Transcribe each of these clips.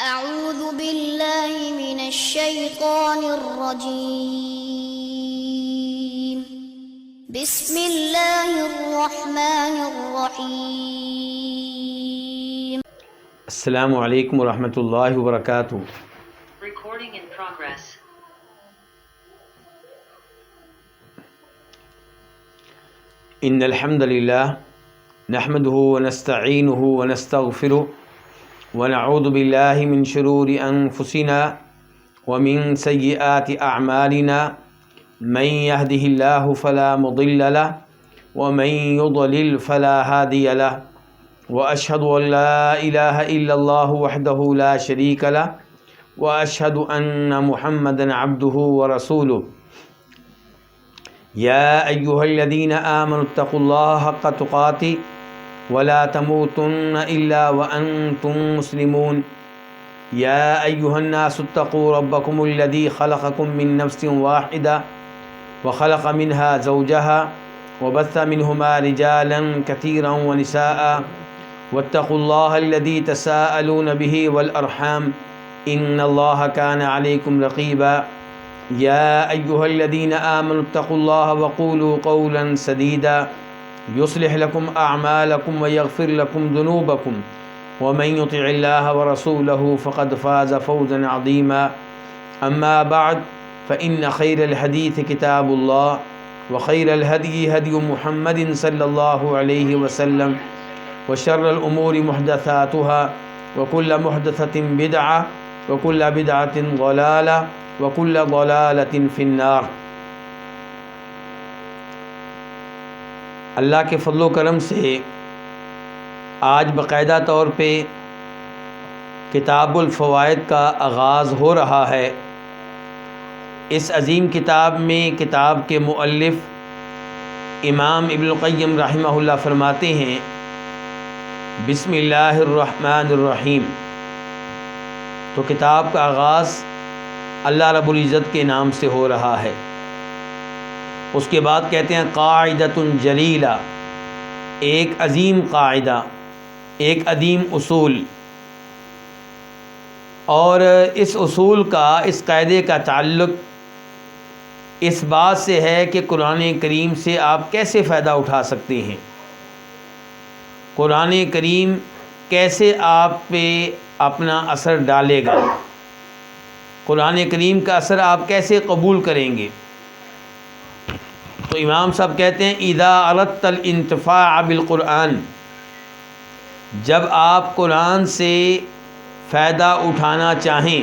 أعوذ بالله من الشيطان الرجيم. بسم الله الرحمن الرحيم. السلام علیکم ورحمۃ اللہ وبرکاتہ. Recording in progress. ان الحمد للہ نحمده ونستعینه ونستغفره ونعوذ باللہ من شرور انفسنا ومن سیئات اعمالنا من يهده الله فلا مضل له ومن يضلل فلا هادي له واشهد ان لا اله الا الله وحده لا شريك له واشهد ان محمدا عبده ورسوله. يا أيها الذين آمنوا اتقوا الله حق تقاته ولا تموتن إلا وأنتم مسلمون. يا أيها الناس اتقوا ربكم الذي خلقكم من نفس واحدة وخلق منها زوجها وبث منهما رجالا كثيرا ونساء واتقوا الله الذي تساءلون به والأرحام إن الله كان عليكم رقيبا. يا أيها الذين آمنوا اتقوا الله وقولوا قولا سديدا يصلح لكم أعمالكم ويغفر لكم ذنوبكم ومن يطع الله ورسوله فقد فاز فوزا عظيما. أما بعد فإن خير الحديث كتاب الله وخير الهدي هدي محمد صلى الله عليه وسلم وشر الأمور محدثاتها وكل محدثة بدعة وكل بدعة ضلالة وَكُلَّ ضَلَالَةٍ فِي النَّارِ. اللہ کے فضل و کرم سے آج باقاعدہ طور پہ کتاب الفوائد کا آغاز ہو رہا ہے. اس عظیم کتاب میں کتاب کے مؤلف امام ابن القیم رحمہ اللہ فرماتے ہیں بسم اللہ الرحمن الرحیم. تو کتاب کا آغاز اللہ رب العزت کے نام سے ہو رہا ہے. اس کے بعد کہتے ہیں قاعدۃ جلیلہ، ایک عظیم قاعدہ، ایک عظیم اصول. اور اس اصول کا، اس قاعدے کا تعلق اس بات سے ہے کہ قرآن کریم سے آپ کیسے فائدہ اٹھا سکتے ہیں، قرآن کریم کیسے آپ پہ اپنا اثر ڈالے گا، قرآن کریم کا اثر آپ کیسے قبول کریں گے. تو امام صاحب کہتے ہیں اذا اردت الانتفاع بالقرآن، جب آپ قرآن سے فائدہ اٹھانا چاہیں،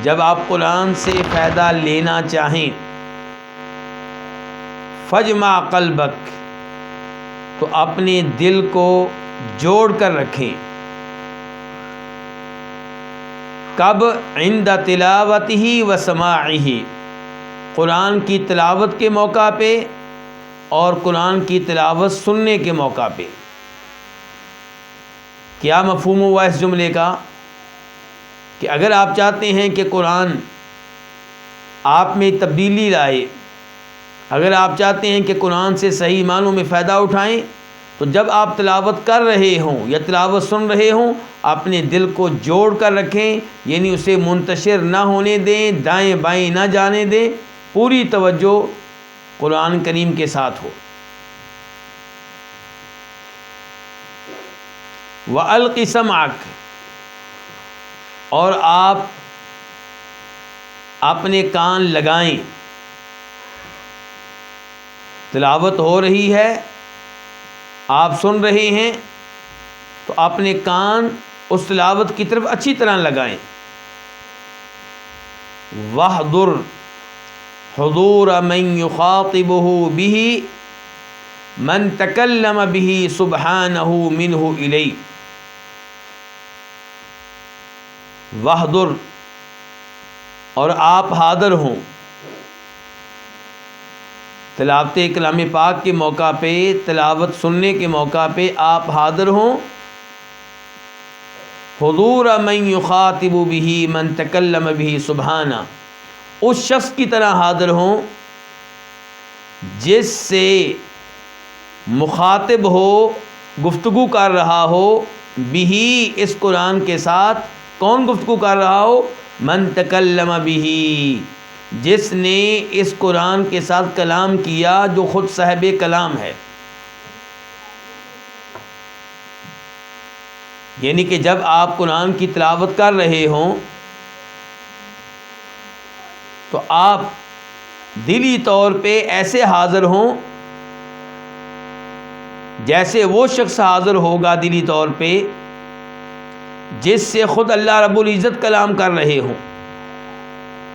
جب آپ قرآن سے فائدہ لینا چاہیں، فجمع قلبک، تو اپنے دل کو جوڑ کر رکھیں. کب؟ عند تلاوتہ و سماعہ، قرآن کی تلاوت کے موقع پہ اور قرآن کی تلاوت سننے کے موقع پہ. کیا مفہوم ہوا اس جملے کا؟ کہ اگر آپ چاہتے ہیں کہ قرآن آپ میں تبدیلی لائے، اگر آپ چاہتے ہیں کہ قرآن سے صحیح معنوں میں فائدہ اٹھائیں، تو جب آپ تلاوت کر رہے ہوں یا تلاوت سن رہے ہوں اپنے دل کو جوڑ کر رکھیں، یعنی اسے منتشر نہ ہونے دیں، دائیں بائیں نہ جانے دیں، پوری توجہ قرآن کریم کے ساتھ ہو. وَأَلْقِ سَمْعَكَ، اور آپ اپنے کان لگائیں. تلاوت ہو رہی ہے، آپ سن رہے ہیں، تو اپنے کان اس تلاوت کی طرف اچھی طرح لگائیں. وَاحْذُرْ حُضُورَ مَنْ يُخَاطِبُهُ بِهِ مَنْ تَكَلَّمَ بِهِ سُبْحَانَهُ مِنْهُ إِلَيْهِ. وَاحْذُرْ، اور آپ حاضر ہوں. تلاوت کلام پاک کے موقع پہ، تلاوت سننے کے موقع پہ آپ حاضر ہوں. حضور من یخاطب به من تکلم به سبحانہ، اس شخص کی طرح حاضر ہوں جس سے مخاطب ہو، گفتگو کر رہا ہو، بھی اس قرآن کے ساتھ کون گفتگو کر رہا ہو؟ من تکلم بہ، جس نے اس قرآن کے ساتھ کلام کیا جو خود صاحب کلام ہے. یعنی کہ جب آپ قرآن کی تلاوت کر رہے ہوں تو آپ دلی طور پہ ایسے حاضر ہوں جیسے وہ شخص حاضر ہوگا دلی طور پہ جس سے خود اللہ رب العزت کلام کر رہے ہوں،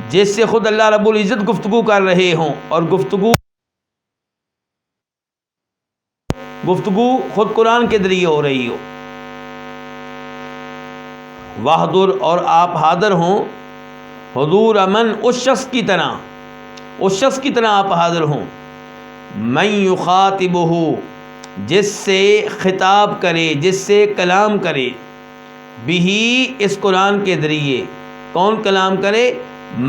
جس سے خود اللہ رب العزت گفتگو کر رہے ہوں، اور گفتگو خود قرآن کے ذریعے ہو رہی ہو. وحضر، اور آپ حاضر ہوں، حضور من، اس شخص کی طرح آپ حاضر ہوں، من یخاطبہ، جس سے خطاب کرے، جس سے کلام کرے، بہی، اس قرآن کے ذریعے. کون کلام کرے؟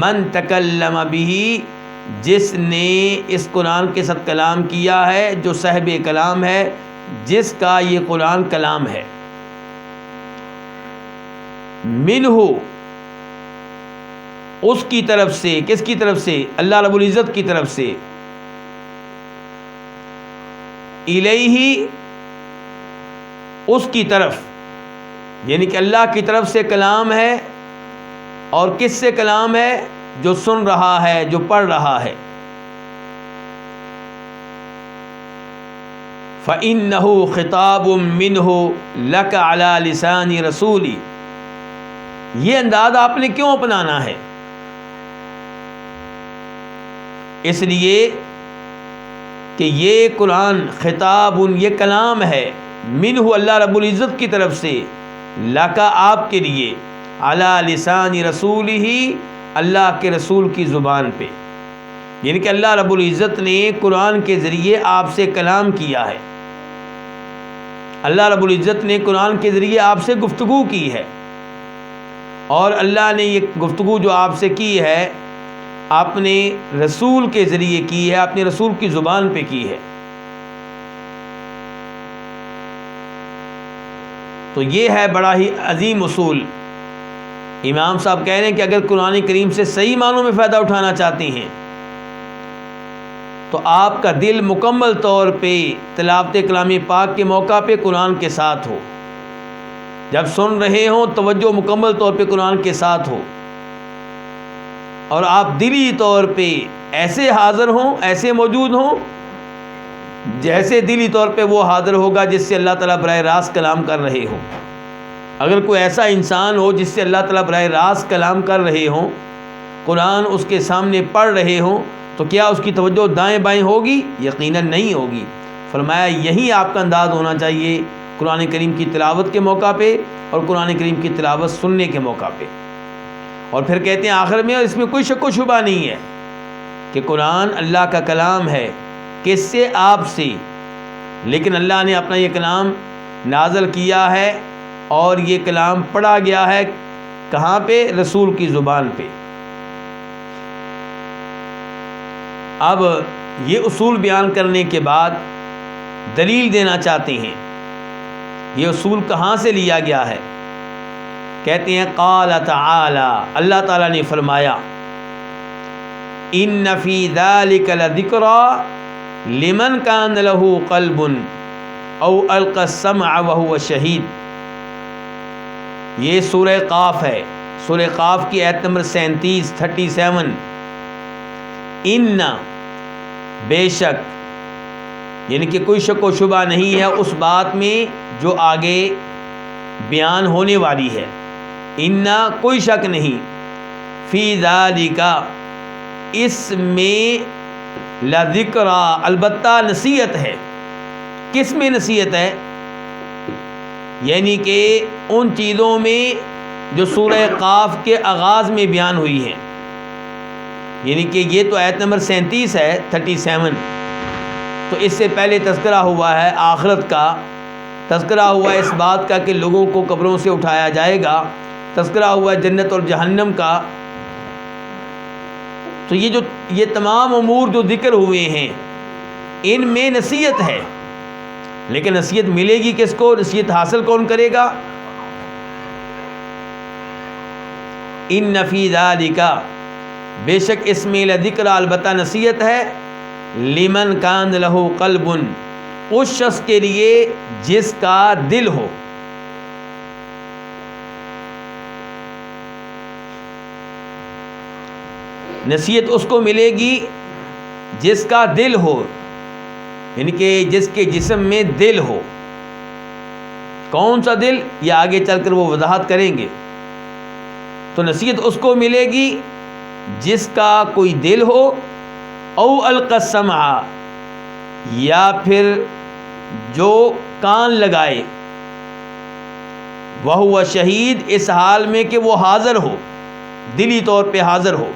من تکلم بہی، جس نے اس قرآن کے ساتھ کلام کیا ہے جو صاحب کلام ہے، جس کا یہ قرآن کلام ہے. منہ، اس کی طرف سے. کس کی طرف سے؟ اللہ رب العزت کی طرف سے. الیہ، اس کی طرف، یعنی کہ اللہ کی طرف سے کلام ہے. اور کس سے کلام ہے؟ جو سن رہا ہے، جو پڑھ رہا ہے. فَإِنَّهُ خِطَابٌ مِّنْهُ لَكَ عَلَى لِسَانِ رَسُولِ. یہ انداز آپ نے کیوں اپنانا ہے؟ اس لیے کہ یہ قرآن خطاب، یہ کلام ہے، منہ، اللہ رب العزت کی طرف سے، لَكَ، آپ کے لیے، عَلَى لِسَانِ رَسُولِهِ، اللہ کے رسول کی زبان پہ. یعنی کہ اللہ رب العزت نے قرآن کے ذریعے آپ سے کلام کیا ہے، اللہ رب العزت نے قرآن کے ذریعے آپ سے گفتگو کی ہے. اور اللہ نے یہ گفتگو جو آپ سے کی ہے اپنے رسول کے ذریعے کی ہے، اپنے رسول کی زبان پہ کی ہے. تو یہ ہے بڑا ہی عظیم اصول. امام صاحب کہہ رہے ہیں کہ اگر قرآن کریم سے صحیح معنوں میں فائدہ اٹھانا چاہتے ہیں تو آپ کا دل مکمل طور پہ تلاوت کلام پاک کے موقع پہ قرآن کے ساتھ ہو. جب سن رہے ہوں توجہ مکمل طور پہ قرآن کے ساتھ ہو، اور آپ دلی طور پہ ایسے حاضر ہوں، ایسے موجود ہوں جیسے دلی طور پہ وہ حاضر ہوگا جس سے اللہ تعالیٰ براہ راست کلام کر رہے ہوں. اگر کوئی ایسا انسان ہو جس سے اللہ تعالیٰ براہ راست کلام کر رہے ہوں، قرآن اس کے سامنے پڑھ رہے ہوں، تو کیا اس کی توجہ دائیں بائیں ہوگی؟ یقیناً نہیں ہوگی. فرمایا یہی آپ کا انداز ہونا چاہیے قرآن کریم کی تلاوت کے موقع پہ اور قرآن کریم کی تلاوت سننے کے موقع پہ. اور پھر کہتے ہیں آخر میں، اور اس میں کوئی شک و شبہ نہیں ہے کہ قرآن اللہ کا کلام ہے. کس سے؟ آپ سے. لیکن اللہ نے اپنا یہ کلام نازل کیا ہے اور یہ کلام پڑھا گیا ہے کہاں پہ؟ رسول کی زبان پہ. اب یہ اصول بیان کرنے کے بعد دلیل دینا چاہتے ہیں. یہ اصول کہاں سے لیا گیا ہے؟ کہتے ہیں قال تعالی، اللہ تعالیٰ نے فرمایا، ان فی ذلک لذکری لمن کان لہ قلب او القی السمع وہو شہید. یہ سورہ قاف ہے، سورہ قاف کی آیت نمبر 37. ان، بے شک، یعنی کہ کوئی شک و شبہ نہیں ہے اس بات میں جو آگے بیان ہونے والی ہے. ان، کوئی شک نہیں، فی ذالک، اس میں، لذکری، البتہ نصیحت ہے. کس میں نصیحت ہے؟ یعنی کہ ان چیزوں میں جو سورہ قاف کے آغاز میں بیان ہوئی ہیں. یعنی کہ یہ تو آیت نمبر 37 ہے، 37. تو اس سے پہلے تذکرہ ہوا ہے آخرت کا، تذکرہ ہوا ہے اس بات کا کہ لوگوں کو قبروں سے اٹھایا جائے گا، تذکرہ ہوا ہے جنت اور جہنم کا. تو یہ تمام امور جو ذکر ہوئے ہیں ان میں نصیحت ہے. لیکن نصیحت ملے گی کس کو؟ نصیحت حاصل کون کرے گا؟ ان فی ذالک، بے شک اس میں لذکر، البتہ نصیحت ہے، لمن کان لہ قلب، اس شخص کے لیے جس کا دل ہو. نصیحت اس کو ملے گی جس کا دل ہو، یعنی کہ جس کے جسم میں دل ہو. کون سا دل، یہ آگے چل کر وہ وضاحت کریں گے. تو نصیحت اس کو ملے گی جس کا کوئی دل ہو، او القى السمع، یا پھر جو کان لگائے، وہو شہید، اس حال میں کہ وہ حاضر ہو، دلی طور پہ حاضر ہو.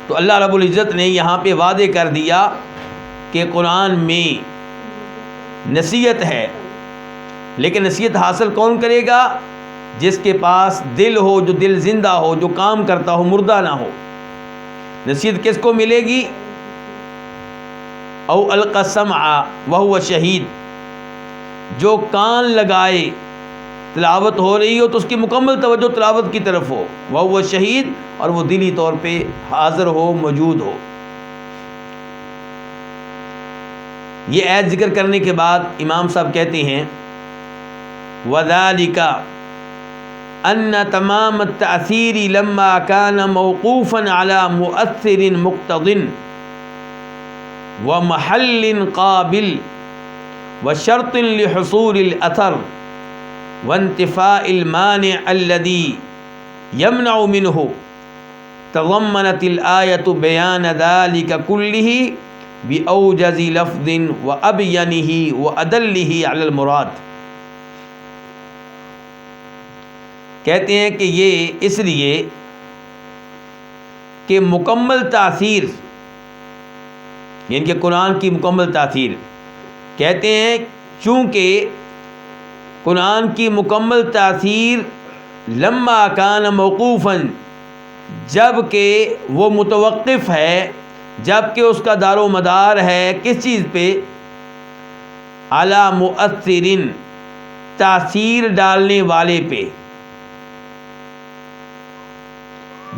تو اللہ رب العزت نے یہاں پہ وعدے کر دیا کہ قرآن میں نصیحت ہے، لیکن نصیحت حاصل کون کرے گا؟ جس کے پاس دل ہو، جو دل زندہ ہو، جو کام کرتا ہو، مردہ نہ ہو. نصیحت کس کو ملے گی؟ او القى السمع وهو شہید، جو کان لگائے، تلاوت ہو رہی ہو تو اس کی مکمل توجہ تلاوت کی طرف ہو، وهو شہید، اور وہ دلی طور پہ حاضر ہو، موجود ہو. یہ آیت ذکر کرنے کے بعد امام صاحب کہتے ہیں وَذَلِكَ أَنَّ تَمَامَ التَّأْثِيرِ لَمَّا كَانَ مَوْقُوفًا عَلَى مُؤَثِّرٍ مُقْتَضٍ وَمَحَلٍ قَابِلٍ وَشَرْطٍ لِحُصُولِ الْأَثَرِ وَانْتِفَاءِ الْمَانِعِ الَّذِي يَمْنَعُ مِنْهُ، تضمنت الآية بيان ذلك كله بأوجز لفظ وأبينه وأدله على المراد. کہتے ہیں کہ یہ اس لیے کہ مکمل تاثیر، یعنی کہ قرآن کی مکمل تاثیر، کہتے ہیں چونکہ قرآن کی مکمل تاثیر لما کان موقوفاً، جب کہ وہ متوقف ہے، جب کہ اس کا دار و مدار ہے کس چیز پہ؟ علی مؤثرن، تاثیر ڈالنے والے پہ،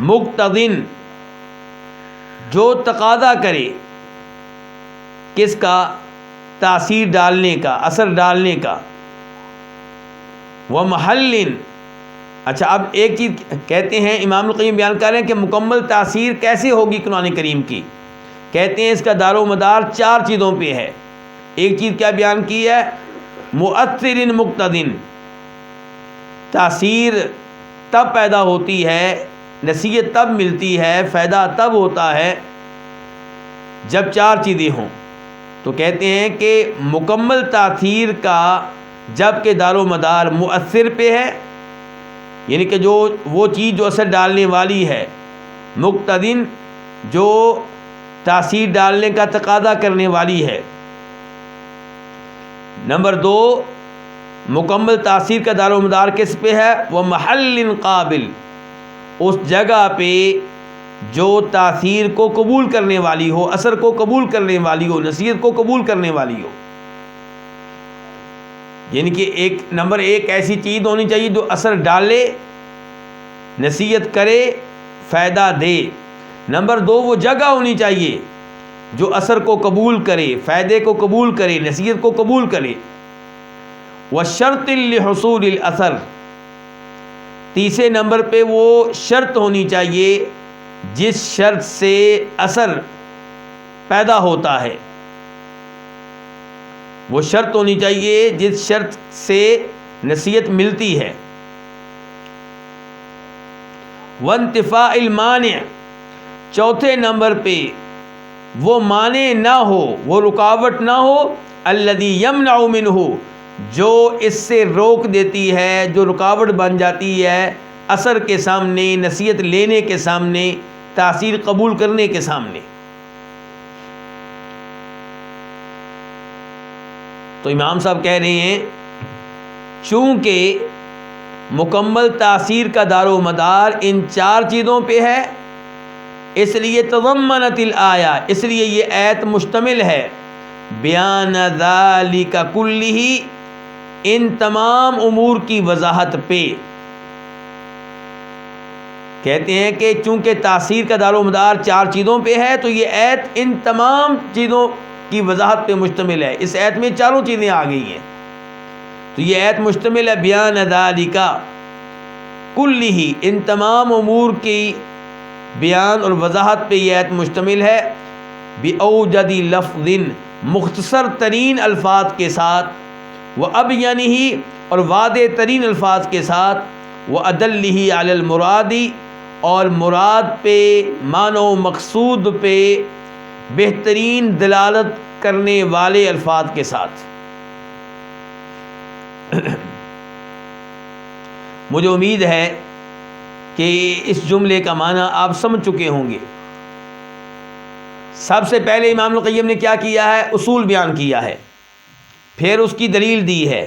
مقتضن، جو تقاضا کرے کس کا؟ تاثیر ڈالنے کا، اثر ڈالنے کا. ومحلن، اچھا اب ایک چیز کہتے ہیں، امام القیم بیان کر رہے ہیں کہ مکمل تاثیر کیسے ہوگی قرآن کریم کی. کہتے ہیں اس کا دار و مدار 4 چیزوں پہ ہے. ایک چیز کیا بیان کی ہے؟ مؤثر مقتدن، تاثیر تب پیدا ہوتی ہے، نصیحت تب ملتی ہے، فائدہ تب ہوتا ہے جب 4 چیزیں ہوں. تو کہتے ہیں کہ مکمل تاثیر کا جب کہ دار و مدار مؤثر پہ ہے، یعنی کہ جو وہ چیز جو اثر ڈالنے والی ہے، مقتدن، جو تاثیر ڈالنے کا تقاضا کرنے والی ہے. نمبر 2، مکمل تاثیر کا دار و مدار کس پہ ہے؟ وہ محل قابل، اس جگہ پہ جو تاثیر کو قبول کرنے والی ہو، اثر کو قبول کرنے والی ہو، نصیحت کو قبول کرنے والی ہو. یعنی کہ نمبر 1 ایسی چیز ہونی چاہیے جو اثر ڈالے، نصیحت کرے، فائدہ دے. نمبر 2، وہ جگہ ہونی چاہیے جو اثر کو قبول کرے، فائدے کو قبول کرے، نصیحت کو قبول کرے. وَشَرْطٍ لِحُصُولِ الْأَثَرِ، تیسرے نمبر پہ وہ شرط ہونی چاہیے جس شرط سے اثر پیدا ہوتا ہے، وہ شرط ہونی چاہیے جس شرط سے نصیحت ملتی ہے. وانتفاء المانع، چوتھے نمبر پہ وہ مانع نہ ہو، وہ رکاوٹ نہ ہو، الذی یمنع منہ، جو اس سے روک دیتی ہے، جو رکاوٹ بن جاتی ہے اثر کے سامنے، نصیحت لینے کے سامنے، تاثیر قبول کرنے کے سامنے. تو امام صاحب کہہ رہے ہیں چونکہ مکمل تاثیر کا دار و مدار ان 4 چیزوں پہ ہے، اس لیے تضمنت الآیہ، اس لیے یہ آیت مشتمل ہے بیان ذالک کلہ، ان تمام امور کی وضاحت پہ کہتے ہیں کہ چونکہ تاثیر کا دار و مدار 4 چیزوں پہ ہے تو یہ آیت ان تمام چیزوں کی وضاحت پہ مشتمل ہے. اس آیت میں 4 چیزیں آ گئی ہیں تو یہ آیت مشتمل ہے بیان ذالک کلہ، ان تمام امور کی بیان اور وضاحت پہ یہ آیت مشتمل ہے. بأوجد لفظ، مختصر ترین الفاظ کے ساتھ، وأبینہ، اور واضح ترین الفاظ کے ساتھ، وأدلہ علی المراد، اور مراد پہ، معنی و مقصود پہ بہترین دلالت کرنے والے الفاظ کے ساتھ. مجھے امید ہے کہ اس جملے کا معنی آپ سمجھ چکے ہوں گے. سب سے پہلے امام القیم نے کیا کیا ہے؟ اصول بیان کیا ہے، پھر اس کی دلیل دی ہے.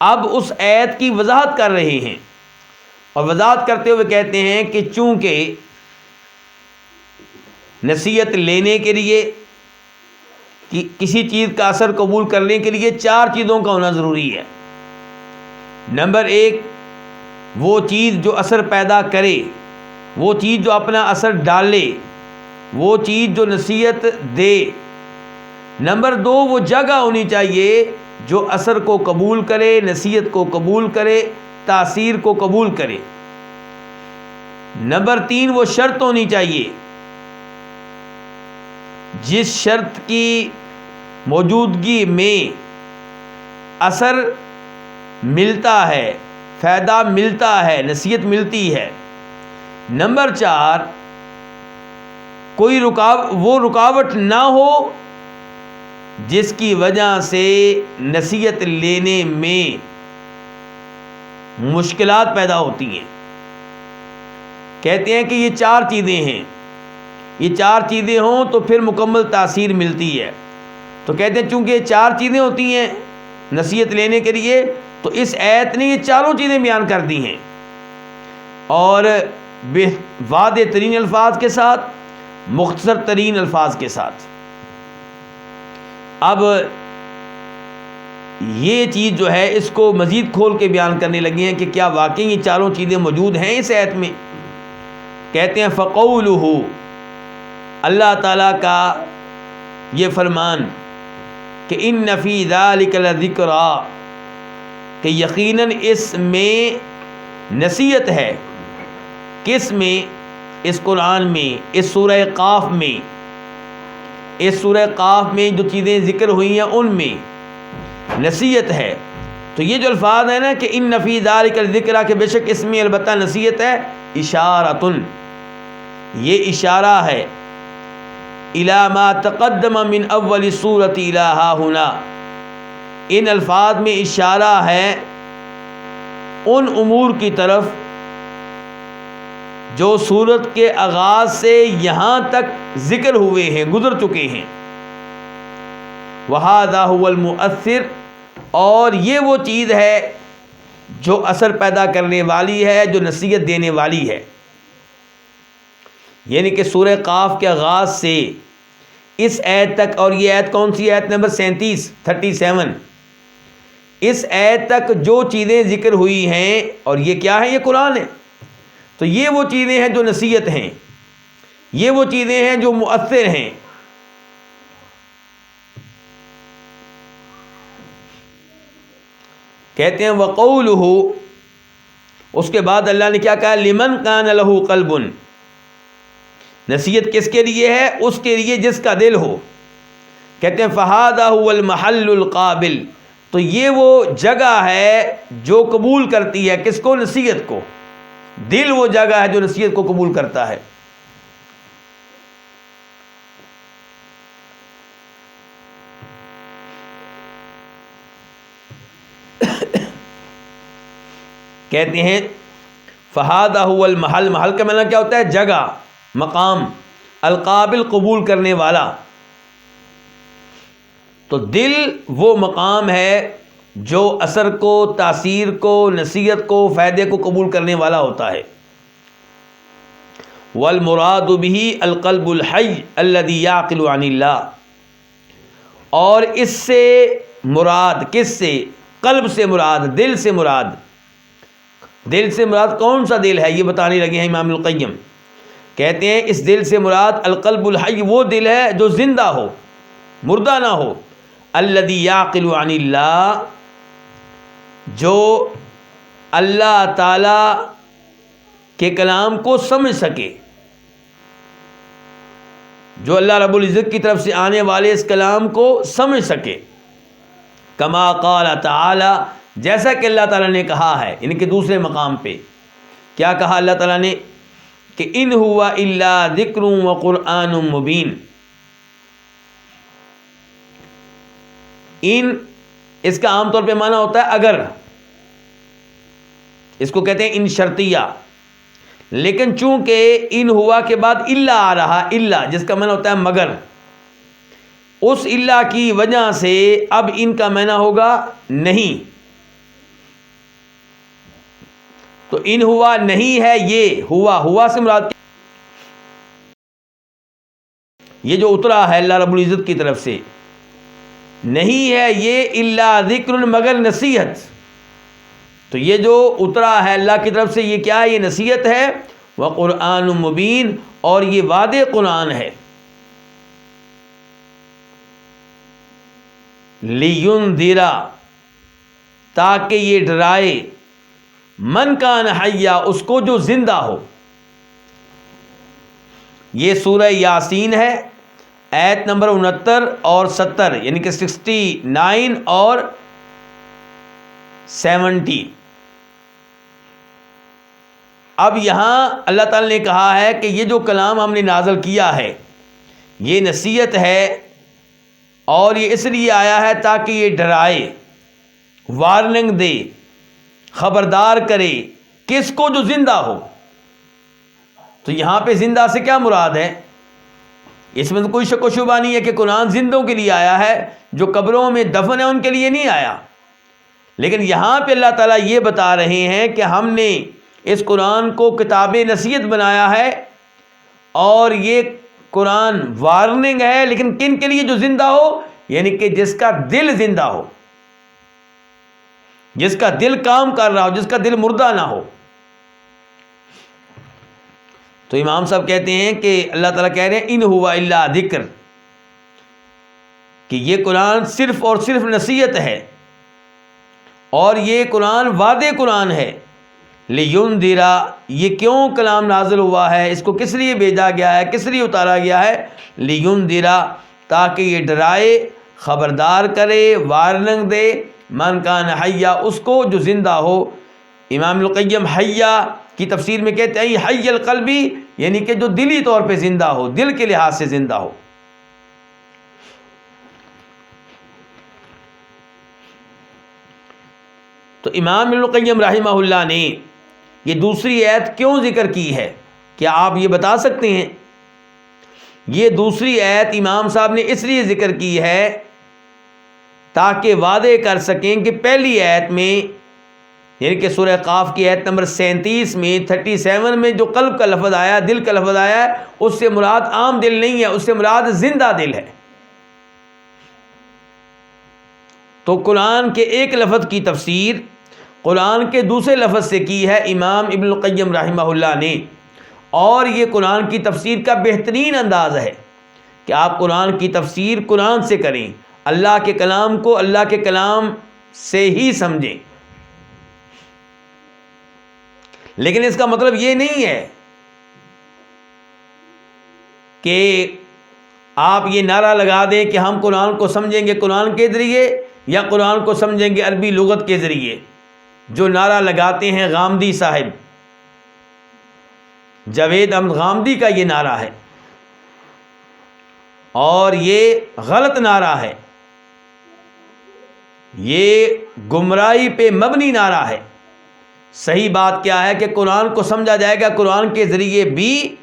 اب اس آیت کی وضاحت کر رہے ہیں اور وضاحت کرتے ہوئے کہتے ہیں کہ چونکہ نصیحت لینے کے لیے، کسی چیز کا اثر قبول کرنے کے لیے 4 چیزوں کا ہونا ضروری ہے. نمبر 1، وہ چیز جو اثر پیدا کرے، وہ چیز جو اپنا اثر ڈالے، وہ چیز جو نصیحت دے. نمبر 2، وہ جگہ ہونی چاہیے جو اثر کو قبول کرے، نصیحت کو قبول کرے، تاثیر کو قبول کرے. نمبر 3، وہ شرط ہونی چاہیے جس شرط کی موجودگی میں اثر ملتا ہے، فائدہ ملتا ہے، نصیحت ملتی ہے. نمبر 4، کوئی وہ رکاوٹ نہ ہو جس کی وجہ سے نصیحت لینے میں مشکلات پیدا ہوتی ہیں. کہتے ہیں کہ یہ 4 چیزیں ہیں، یہ 4 چیزیں ہوں تو پھر مکمل تاثیر ملتی ہے. تو کہتے ہیں چونکہ یہ 4 چیزیں ہوتی ہیں نصیحت لینے کے لیے، تو اس آیت نے یہ 4 چیزیں بیان کر دی ہیں اور واضح ترین الفاظ کے ساتھ، مختصر ترین الفاظ کے ساتھ. اب یہ چیز جو ہے اس کو مزید کھول کے بیان کرنے لگے ہیں کہ کیا واقعی یہ 4 چیزیں موجود ہیں اس آیت میں. کہتے ہیں فقولہ، اللہ تعالیٰ کا یہ فرمان کہ ان فی ذلک لذکریٰ، کہ یقیناً اس میں نصیحت ہے. کس میں؟ اس قرآن میں، اس سورہ قاف میں. اس سورہ قاف میں جو چیزیں ذکر ہوئی ہیں ان میں نصیحت ہے. تو یہ جو الفاظ ہیں نا کہ ان فی ذلک الذکریٰ، کہ بے شک اس میں البتہ نصیحت ہے، اشارۃن، یہ اشارہ ہے الی ما تقدم من اول سورۃ الی ہا ہنا، ان الفاظ میں اشارہ ہے ان امور کی طرف جو سورت کے آغاز سے یہاں تک ذکر ہوئے ہیں، گزر چکے ہیں. وَهَذَا هُوَ الْمُؤَثِّرُ، اور یہ وہ چیز ہے جو اثر پیدا کرنے والی ہے، جو نصیحت دینے والی ہے. یعنی کہ سورہ قاف کے آغاز سے اس آیت تک، اور یہ آیت کون سی؟ آیت نمبر 37، اس آیت تک جو چیزیں ذکر ہوئی ہیں، اور یہ کیا ہے؟ یہ قرآن ہے. تو یہ وہ چیزیں ہیں جو نصیحت ہیں، یہ وہ چیزیں ہیں جو مؤثر ہیں. کہتے ہیں وقولہ، اس کے بعد اللہ نے کیا کہا؟ لمن کان لہ قلب، نصیحت کس کے لیے ہے؟ اس کے لیے جس کا دل ہو. کہتے ہیں فہذا هو المحل القابل، تو یہ وہ جگہ ہے جو قبول کرتی ہے کس کو؟ نصیحت کو. دل وہ جگہ ہے جو نصیحت کو قبول کرتا ہے. کہتے ہیں فہذا هو المحل، محل کا معنی کیا ہوتا ہے؟ جگہ، مقام. القابل، قبول کرنے والا. تو دل وہ مقام ہے جو اثر کو، تاثیر کو، نصیحت کو، فائدے کو قبول کرنے والا ہوتا ہے. والمراد به القلب الحی الذي يعقل عن اللہ، اور اس سے مراد کس سے؟ قلب سے مراد، دل سے مراد، دل سے مراد کون سا دل ہے یہ بتانے لگے ہیں امام القیم. کہتے ہیں اس دل سے مراد القلب الحی، وہ دل ہے جو زندہ ہو، مردہ نہ ہو. الذی یعقل عن اللہ، جو اللہ تعالی کے کلام کو سمجھ سکے، جو اللہ رب العزت کی طرف سے آنے والے اس کلام کو سمجھ سکے. کما قال تعالی، جیسا کہ اللہ تعالیٰ نے کہا ہے، یعنی کہ دوسرے مقام پہ کیا کہا اللہ تعالیٰ نے کہ ان ہوا الا ذکر و قرآن مبین. ان اس کا عام طور پہ معنی ہوتا ہے اگر، اس کو کہتے ہیں ان شرطیہ، لیکن چونکہ ان ہوا کے بعد الا آ رہا، الا جس کا معنی ہوتا ہے مگر، اس الا کی وجہ سے اب ان کا معنی ہوگا نہیں. تو ان ہوا نہیں ہے، یہ ہوا سے مراد یہ جو اترا ہے اللہ رب العزت کی طرف سے، نہیں ہے یہ الا ذکر مگر نصیحت. تو یہ جو اترا ہے اللہ کی طرف سے یہ کیا ہے؟ یہ نصیحت ہے. وقرآن مبین، اور یہ واضح قرآن ہے. لینذر، تاکہ یہ ڈرائے، من کان حیا، اس کو جو زندہ ہو. یہ سورہ یاسین ہے، آیت نمبر 69 اور 70، یعنی کہ 69 اور 70. اب یہاں اللہ تعالی نے کہا ہے کہ یہ جو کلام ہم نے نازل کیا ہے یہ نصیحت ہے، اور یہ اس لیے آیا ہے تاکہ یہ ڈرائے، وارننگ دے، خبردار کرے کس کو؟ جو زندہ ہو. تو یہاں پہ زندہ سے کیا مراد ہے؟ اس میں تو کوئی شک و شبہ نہیں ہے کہ قرآن زندوں کے لیے آیا ہے، جو قبروں میں دفن ہے ان کے لیے نہیں آیا. لیکن یہاں پہ اللہ تعالیٰ یہ بتا رہے ہیں کہ ہم نے اس قرآن کو کتاب نصیحت بنایا ہے، اور یہ قرآن وارننگ ہے، لیکن کن کے لیے؟ جو زندہ ہو، یعنی کہ جس کا دل زندہ ہو، جس کا دل کام کر رہا ہو، جس کا دل مردہ نہ ہو. تو امام صاحب کہتے ہیں کہ اللہ تعالیٰ کہہ رہے ہیں ان ہوا الا ذکر، کہ یہ قرآن صرف اور صرف نصیحت ہے، اور یہ قرآن واضح قرآن ہے. لینذر، یہ کیوں کلام نازل ہوا ہے، اس کو کس لیے بھیجا گیا ہے، کس لیے اتارا گیا ہے؟ لینذر، تاکہ یہ ڈرائے، خبردار کرے، وارننگ دے، من کان حیا، اس کو جو زندہ ہو. امام القیم حیا کی تفسیر میں کہتے ہیں حی القلبی، یعنی کہ جو دلی طور پہ زندہ ہو، دل کے لحاظ سے زندہ ہو. تو امام ابن القیم رحمہ اللہ نے یہ دوسری آیت کیوں ذکر کی ہے؟ کیا آپ یہ بتا سکتے ہیں؟ یہ دوسری آیت امام صاحب نے اس لیے ذکر کی ہے تاکہ واضح کر سکیں کہ پہلی آیت میں، یعنی کہ سورہ قاف کی آیت نمبر 37 میں 37 میں جو قلب کا لفظ آیا، دل کا لفظ آیا ہے، اس سے مراد عام دل نہیں ہے، اس سے مراد زندہ دل ہے. تو قرآن کے ایک لفظ کی تفسیر قرآن کے دوسرے لفظ سے کی ہے امام ابن القیم رحمہ اللہ نے، اور یہ قرآن کی تفسیر کا بہترین انداز ہے کہ آپ قرآن کی تفسیر قرآن سے کریں، اللہ کے کلام کو اللہ کے کلام سے ہی سمجھیں. لیکن اس کا مطلب یہ نہیں ہے کہ آپ یہ نعرہ لگا دیں کہ ہم قرآن کو سمجھیں گے قرآن کے ذریعے یا قرآن کو سمجھیں گے عربی لغت کے ذریعے. جو نعرہ لگاتے ہیں غامدی صاحب، جاوید احمد غامدی کا یہ نعرہ ہے، اور یہ غلط نعرہ ہے، یہ گمراہی پہ مبنی نعرہ ہے. صحیح بات کیا ہے کہ قرآن کو سمجھا جائے گا قرآن کے ذریعے بھی،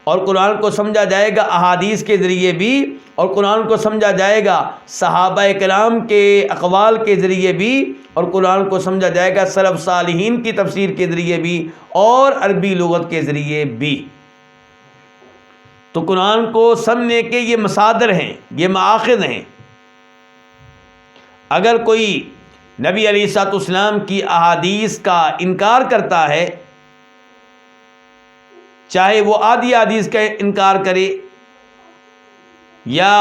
اور قرآن کو سمجھا جائے گا احادیث کے ذریعے بھی، اور قرآن کو سمجھا جائے گا صحابہ کرام کے اقوال کے ذریعے بھی، اور قرآن کو سمجھا جائے گا سلف صالحین کی تفسیر کے ذریعے بھی، اور عربی لغت کے ذریعے بھی. تو قرآن کو سمجھنے کے یہ مصادر ہیں، یہ مآخذ ہیں. اگر کوئی نبی علیہ الصلوۃ والسلام کی احادیث کا انکار کرتا ہے، چاہے وہ آدھی حدیث کا انکار کرے یا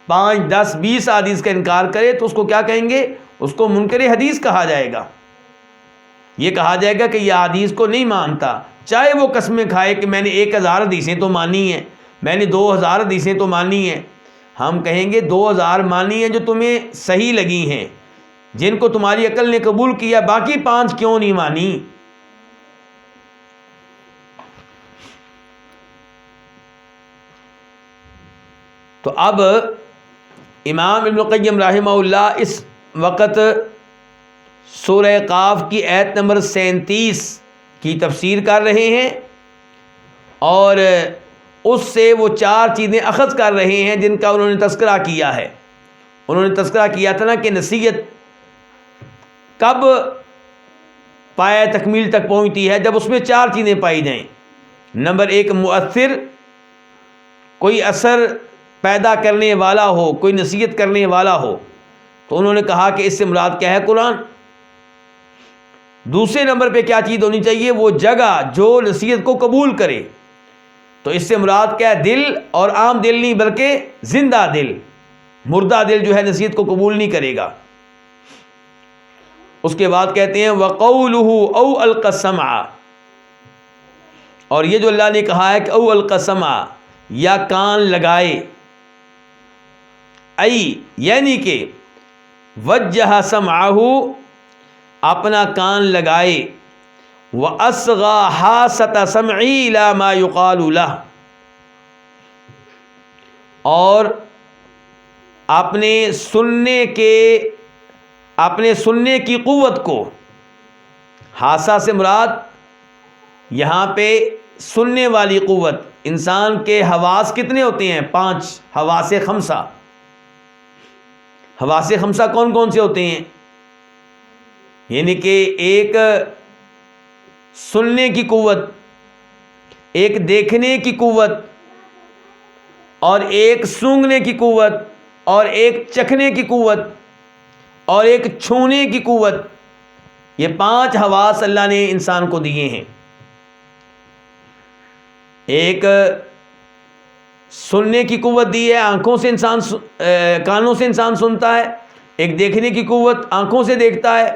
5 10 20 حدیث کا انکار کرے، تو اس کو کیا کہیں گے؟ اس کو منکر حدیث کہا جائے گا۔ یہ کہا جائے گا کہ یہ حدیث کو نہیں مانتا، چاہے وہ قسمیں کھائے کہ میں نے 1000 حدیثیں تو مانی ہیں، میں نے 2000 حدیثیں تو مانی ہیں۔ ہم کہیں گے 2000 مانی ہیں جو تمہیں صحیح لگی ہیں، جن کو تمہاری عقل نے قبول کیا، باقی 5 کیوں نہیں مانی؟ تو اب امام ابن القیم رحمہ اللہ اس وقت سورہ قاف کی آیت نمبر 37 کی تفسیر کر رہے ہیں، اور اس سے وہ 4 چیزیں اخذ کر رہے ہیں جن کا انہوں نے تذکرہ کیا ہے۔ انہوں نے تذکرہ کیا تھا نا کہ نصیحت کب پایہ تکمیل تک پہنچتی ہے؟ جب اس میں 4 چیزیں پائی جائیں۔ نمبر 1 مؤثر، کوئی اثر پیدا کرنے والا ہو، کوئی نصیحت کرنے والا ہو، تو انہوں نے کہا کہ اس سے مراد کیا ہے؟ قرآن۔ دوسرے نمبر پہ کیا چیز ہونی چاہیے؟ وہ جگہ جو نصیحت کو قبول کرے، تو اس سے مراد کیا ہے؟ دل، اور عام دل نہیں بلکہ زندہ دل، مردہ دل جو ہے نصیحت کو قبول نہیں کرے گا۔ اس کے بعد کہتے ہیں وَقَوْلُهُ أَوْ أَلْقَى السَّمْعَ، اور یہ جو اللہ نے کہا ہے کہ او القسمہ، یا کان لگائے، یعنی کہ وجہ سمعہ، اپنا کان لگائے، وَأَصْغَى حَاسَةَ سَمْعِهِ إِلَى مَا يُقَالُ لَهُ، اور اپنے سننے کی قوت کو، حاسہ سے مراد یہاں پہ سننے والی قوت۔ انسان کے حواس کتنے ہوتے ہیں؟ 5 حواس 5۔ حواس 5 کون کون سے ہوتے ہیں؟ یعنی کہ ایک سننے کی قوت، ایک دیکھنے کی قوت، اور ایک سونگھنے کی قوت، اور ایک چکھنے کی قوت، اور ایک چھونے کی قوت۔ یہ 5 حواس اللہ نے انسان کو دیے ہیں۔ ایک سننے کی قوت دی ہے، آنکھوں سے انسان کانوں سے انسان سنتا ہے، ایک دیکھنے کی قوت آنکھوں سے دیکھتا ہے،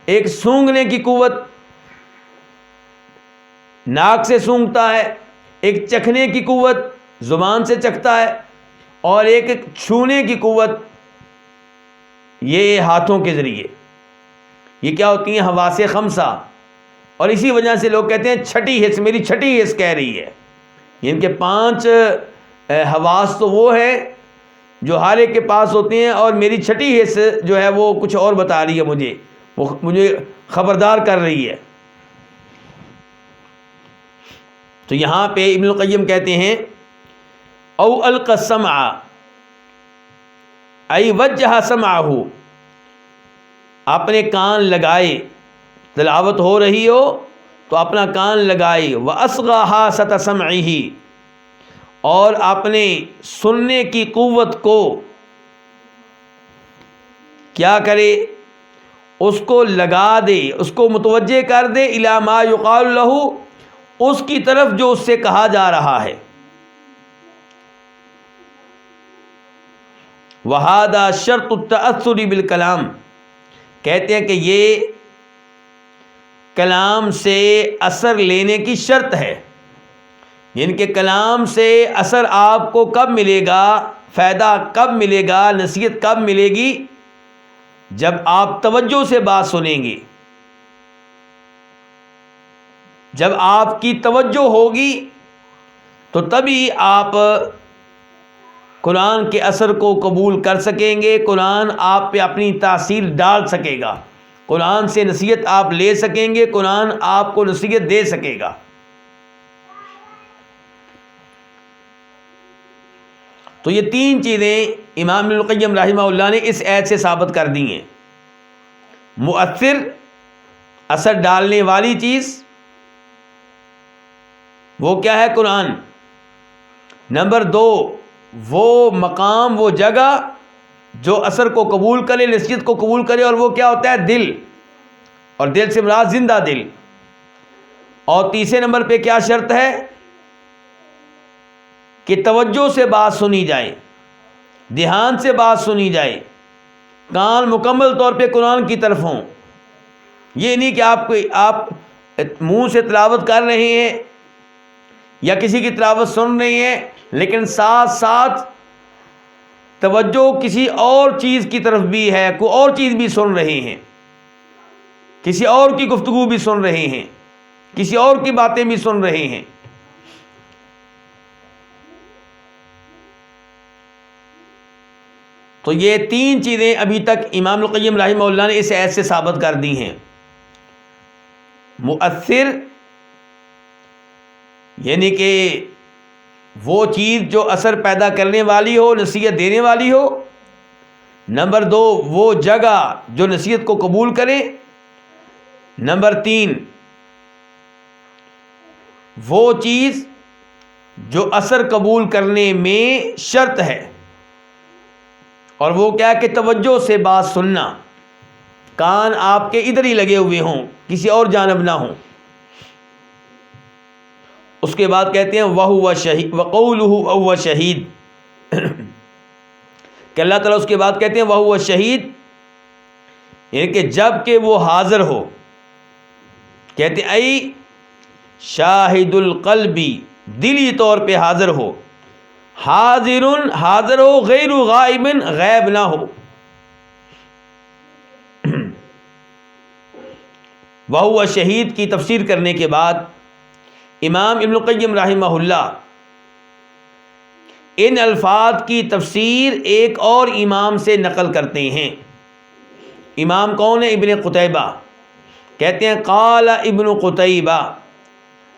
ایک سونگھنے کی قوت ناک سے سونگھتا ہے، ایک چکھنے کی قوت زبان سے چکھتا ہے، اور ایک چھونے کی قوت یہ ہاتھوں کے ذریعے۔ یہ کیا ہوتی ہیں؟ حواس 5۔ اور اسی وجہ سے لوگ کہتے ہیں چھٹی حس، میری چھٹی حس کہہ رہی ہے۔ ان کے 5 حواس تو وہ ہے جو ہر ایک کے پاس ہوتے ہیں، اور میری چھٹی حس جو ہے وہ کچھ اور بتا رہی ہے، مجھے خبردار کر رہی ہے۔ تو یہاں پہ ابن القیم کہتے ہیں او القى السمع ای وجہ سمعہ، اپنے کان لگائے، تلاوت ہو رہی ہو تو اپنا کان لگائے، وَأَصْغَى حَاسَةَ سَمْعِهِ، اور اپنے سننے کی قوت کو کیا کرے؟ اس کو لگا دے، اس کو متوجہ کر دے، اِلَى مَا يُقَالُ لَهُ، اس کی طرف جو اس سے کہا جا رہا ہے۔ وَهَذَا شَرْطُ التَّأَثُّرِ بِالْكَلَامِ، کہتے ہیں کہ یہ کلام سے اثر لینے کی شرط ہے، یعنی کہ کلام سے اثر آپ کو کب ملے گا، فائدہ کب ملے گا، نصیحت کب ملے گی؟ جب آپ توجہ سے بات سنیں گے، جب آپ کی توجہ ہوگی تو تبھی آپ قرآن کے اثر کو قبول کر سکیں گے، قرآن آپ پہ اپنی تاثیر ڈال سکے گا، قرآن سے نصیحت آپ لے سکیں گے، قرآن آپ کو نصیحت دے سکے گا۔ تو یہ 3 چیزیں امام ابن القیم رحمہ اللہ نے اس آیت سے ثابت کر دی ہیں۔ مؤثر، اثر ڈالنے والی چیز، وہ کیا ہے؟ قرآن۔ نمبر 2 وہ مقام، وہ جگہ جو اثر کو قبول کرے، نصیحت کو قبول کرے، اور وہ کیا ہوتا ہے؟ دل، اور دل سے مراد زندہ دل۔ اور تیسرے نمبر پہ کیا شرط ہے؟ کہ توجہ سے بات سنی جائے، دھیان سے بات سنی جائے، کان مکمل طور پہ قرآن کی طرف ہوں۔ یہ نہیں کہ آپ منہ سے تلاوت کر رہے ہیں یا کسی کی تلاوت سن رہے ہیں، لیکن ساتھ ساتھ توجہ کسی اور چیز کی طرف بھی ہے، کوئی اور چیز بھی سن رہے ہیں، کسی اور کی گفتگو بھی سن رہے ہیں، کسی اور کی باتیں بھی سن رہے ہیں۔ تو یہ تین چیزیں ابھی تک امام القیم رحمہ اللہ نے اس آیت سے ثابت کر دی ہیں۔ مؤثر یعنی کہ وہ چیز جو اثر پیدا کرنے والی ہو، نصیحت دینے والی ہو۔ نمبر 2 وہ جگہ جو نصیحت کو قبول کرے۔ نمبر 3 وہ چیز جو اثر قبول کرنے میں شرط ہے، اور وہ کیا کہ توجہ سے بات سننا، کان آپ کے ادھر ہی لگے ہوئے ہوں، کسی اور جانب نہ ہوں۔ اس کے بعد کہتے ہیں وَهُوَ شَهِيدٌ وَقَوْلُهُ وَهُوَ شَهِيدٌ، کہ اللہ تعالیٰ اس کے بعد کہتے ہیں وَهُوَ شَهِيدٌ، یعنی کہ جب کہ وہ حاضر ہو، کہتے ہیں ای شاہد القلبی، دلی طور پہ حاضر ہو، حاضر حاضر ہو، غیر غائب غیب نہ ہو۔ وَهُوَ شہید کی تفسیر کرنے کے بعد امام ابن القیم رحمہ اللہ ان الفاظ کی تفسیر ایک اور امام سے نقل کرتے ہیں۔ امام کون ہے؟ ابن قتیبہ۔ کہتے ہیں قال ابن قتیبہ،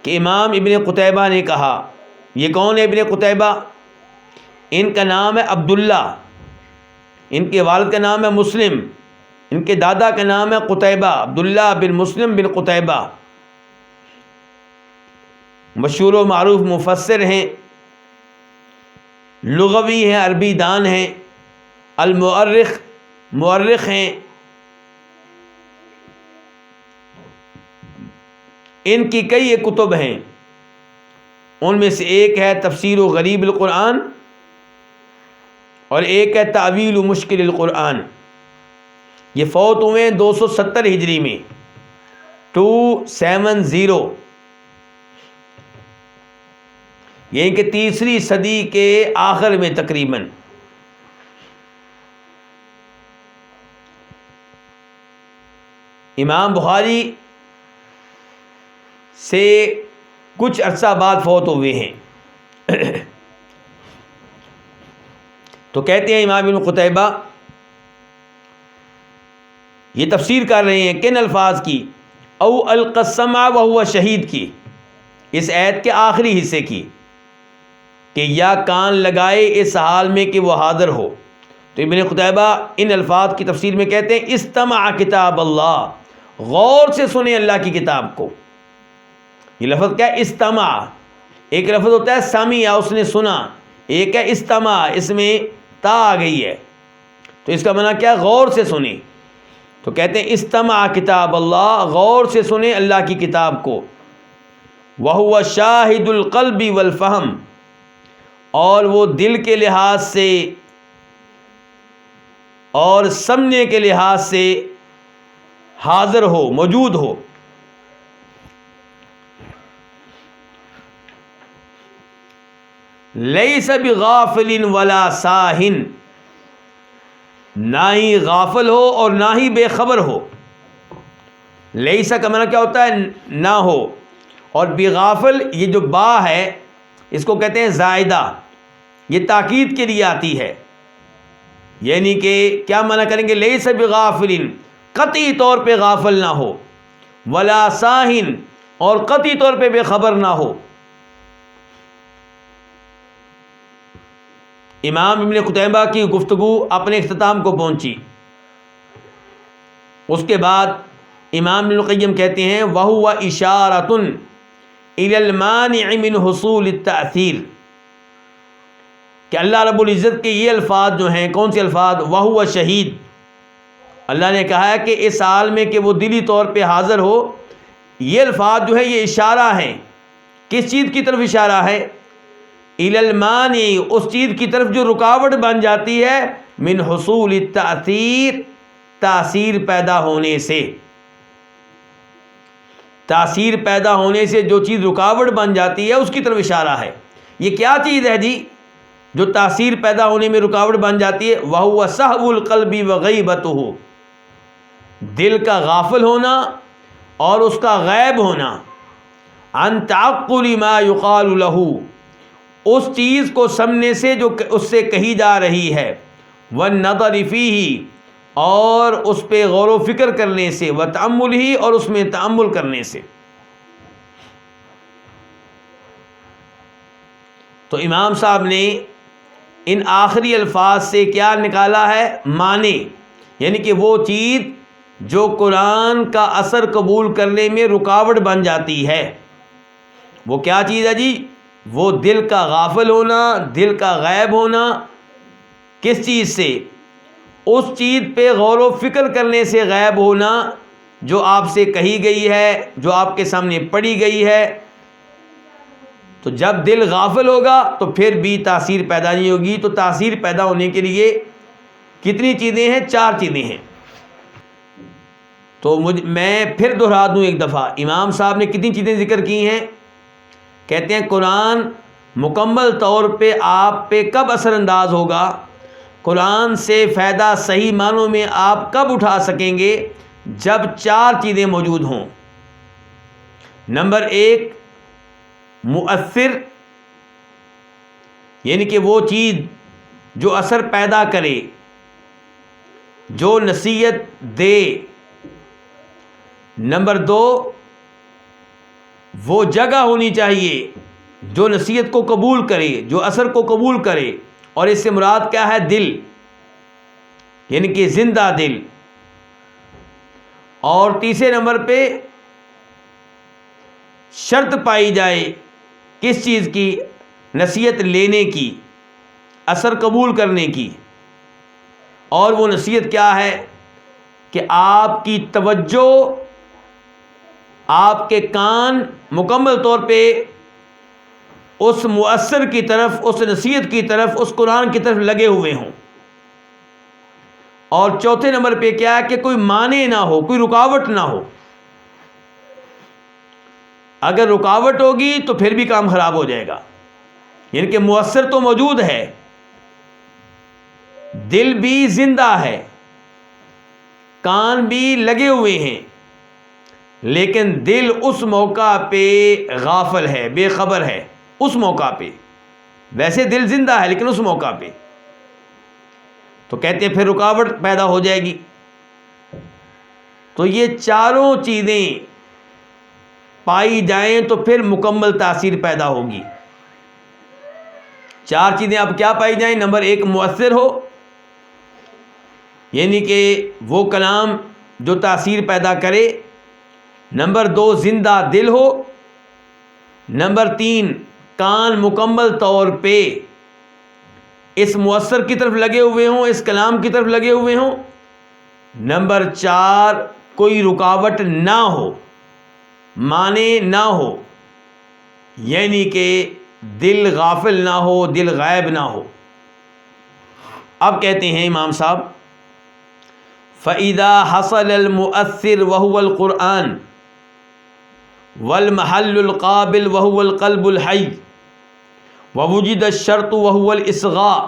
کہ امام ابن قتیبہ نے کہا۔ یہ کون ہے ابن قتیبہ؟ ان کا نام ہے عبداللہ، ان کے والد کا نام ہے مسلم، ان کے دادا کا نام ہے قتیبہ، عبداللہ بن مسلم بن قتیبہ، مشہور و معروف مفسر ہیں، لغوی ہیں، عربی دان ہیں، مورخ ہیں۔ ان کی کئی کتب ہیں، ان میں سے ایک ہے تفسیر و غریب القرآن، اور ایک ہے تعویل و مشکل القرآن۔ یہ فوت ہوئے 270 ہجری میں، 270، یعنی کہ تیسری صدی کے آخر میں تقریباً۔ امام بخاری سے کچھ عرصہ بعد فوت ہوئے ہیں۔ تو کہتے ہیں امام ابن قتیبہ یہ تفسیر کر رہے ہیں کن الفاظ کی؟ او القى السمع وهو شہید کی، اس آیت کے آخری حصے کی، کہ یا کان لگائے اس حال میں کہ وہ حاضر ہو۔ تو ابن قتیبہ ان الفاظ کی تفسیر میں کہتے ہیں استمع کتاب اللہ، غور سے سنیں اللہ کی کتاب کو۔ یہ لفظ کیا ہے؟ استمع۔ ایک لفظ ہوتا ہے سمع، اس نے سنا، ایک ہے استمع، اس میں تا آ گئی ہے، تو اس کا معنی کیا؟ غور سے سنیں۔ تو کہتے ہیں استمع کتاب اللہ، غور سے سنیں اللہ کی کتاب کو۔ وَهُوَ شَاهِدُ الْقَلْبِ وَالْفَهْمِ، اور وہ دل کے لحاظ سے اور سمجھنے کے لحاظ سے حاضر ہو، موجود ہو۔ لیس بغافل ولا ساہن، نہ ہی غافل ہو اور نہ ہی بے خبر ہو۔ لیسا کا معنی کیا ہوتا ہے؟ نہ ہو، اور بغافل یہ جو با ہے اس کو کہتے ہیں زائدہ، یہ تاکید کے لیے آتی ہے، یعنی کہ کیا معنی کریں گے؟ لیس بغافل، قطعی طور پہ غافل نہ ہو، ولا ساہن، اور قطعی طور پہ بے خبر نہ ہو۔ امام ابن قتیبہ کی گفتگو اپنے اختتام کو پہنچی۔ اس کے بعد امام ابن القیم کہتے ہیں وَهُوَ إِشَارَةٌ إِلَى الْمَانِعِ مِنْ حُصُولِ التَّأْثِيرِ، کہ اللہ رب العزت کے یہ الفاظ جو ہیں، کون سے الفاظ؟ وَهُوَ شہید، اللہ نے کہا ہے کہ اس حال میں کہ وہ دلی طور پہ حاضر ہو، یہ الفاظ جو ہے یہ اشارہ ہیں، کس چیز کی طرف اشارہ ہے؟ الی المانع، اس چیز کی طرف جو رکاوٹ بن جاتی ہے، من حصول التأثیر، تاثیر پیدا ہونے سے، تاثیر پیدا ہونے سے جو چیز رکاوٹ بن جاتی ہے اس کی طرف اشارہ ہے۔ یہ کیا چیز ہے جی جو تاثیر پیدا ہونے میں رکاوٹ بن جاتی ہے؟ وَهُوَ سَهْوُ الْقَلْبِ وَغَيْبَتُهُ، دل کا غافل ہونا اور اس کا غائب ہونا، عن تعقل ما يقال له، اس چیز کو سمجھنے سے جو اس سے کہی جا رہی ہے، والنظر فیہ، اور اس پہ غور و فکر کرنے سے، وتأملہ، اور اس میں تأمل کرنے سے۔ تو امام صاحب نے ان آخری الفاظ سے کیا نکالا ہے؟ معنی، یعنی کہ وہ چیز جو قرآن کا اثر قبول کرنے میں رکاوٹ بن جاتی ہے، وہ کیا چیز ہے جی؟ وہ دل کا غافل ہونا، دل کا غائب ہونا، کس چیز سے؟ اس چیز پہ غور و فکر کرنے سے غائب ہونا جو آپ سے کہی گئی ہے، جو آپ کے سامنے پڑھی گئی ہے۔ تو جب دل غافل ہوگا تو پھر بھی تاثیر پیدا نہیں ہوگی۔ تو تاثیر پیدا ہونے کے لیے کتنی چیزیں ہیں؟ 4 چیزیں ہیں۔ تو میں پھر دہرا دوں ایک دفعہ، امام صاحب نے کتنی چیزیں ذکر کی ہیں؟ کہتے ہیں قرآن مکمل طور پہ آپ پہ کب اثر انداز ہوگا، قرآن سے فائدہ صحیح معنوں میں آپ کب اٹھا سکیں گے؟ جب 4 چیزیں موجود ہوں۔ نمبر 1 مؤثر، یعنی کہ وہ چیز جو اثر پیدا کرے، جو نصیحت دے۔ نمبر 2 وہ جگہ ہونی چاہیے جو نصیحت کو قبول کرے، جو اثر کو قبول کرے، اور اس سے مراد کیا ہے؟ دل، یعنی کہ زندہ دل۔ اور تیسرے نمبر پہ شرط پائی جائے کس چیز کی؟ نصیحت لینے کی، اثر قبول کرنے کی۔ اور وہ نصیحت کیا ہے؟ کہ آپ کی توجہ، آپ کے کان مکمل طور پہ اس مؤثر کی طرف، اس نصیحت کی طرف، اس قرآن کی طرف لگے ہوئے ہوں۔ اور چوتھے نمبر پہ کیا ہے؟ کہ کوئی مانع نہ ہو، کوئی رکاوٹ نہ ہو۔ اگر رکاوٹ ہوگی تو پھر بھی کام خراب ہو جائے گا۔ یعنی کہ مؤثر تو موجود ہے، دل بھی زندہ ہے، کان بھی لگے ہوئے ہیں، لیکن دل اس موقع پہ غافل ہے، بے خبر ہے۔ اس موقع پہ ویسے دل زندہ ہے لیکن اس موقع پہ، تو کہتے ہیں پھر رکاوٹ پیدا ہو جائے گی۔ تو یہ چاروں چیزیں پائی جائیں تو پھر مکمل تاثیر پیدا ہوگی۔ 4 چیزیں اب کیا پائی جائیں؟ نمبر 1 مؤثر ہو، یعنی کہ وہ کلام جو تاثیر پیدا کرے۔ نمبر 2 زندہ دل ہو۔ نمبر 3 کان مکمل طور پہ اس مؤثر کی طرف لگے ہوئے ہوں، اس کلام کی طرف لگے ہوئے ہوں۔ نمبر 4 کوئی رکاوٹ نہ ہو، معنی نہ ہو، یعنی کہ دل غافل نہ ہو، دل غائب نہ ہو۔ اب کہتے ہیں امام صاحب فَإِذَا حَصَلَ الْمُؤَثِّرُ وَهُوَ الْقُرْآنُ وَالْمَحَلُّ الْقَابِلُ وَهُوَ الْقَلْبُ الْحَيُّ وَوُجِدَ الشَّرْطُ وَهُوَ الْإِصْغَاءُ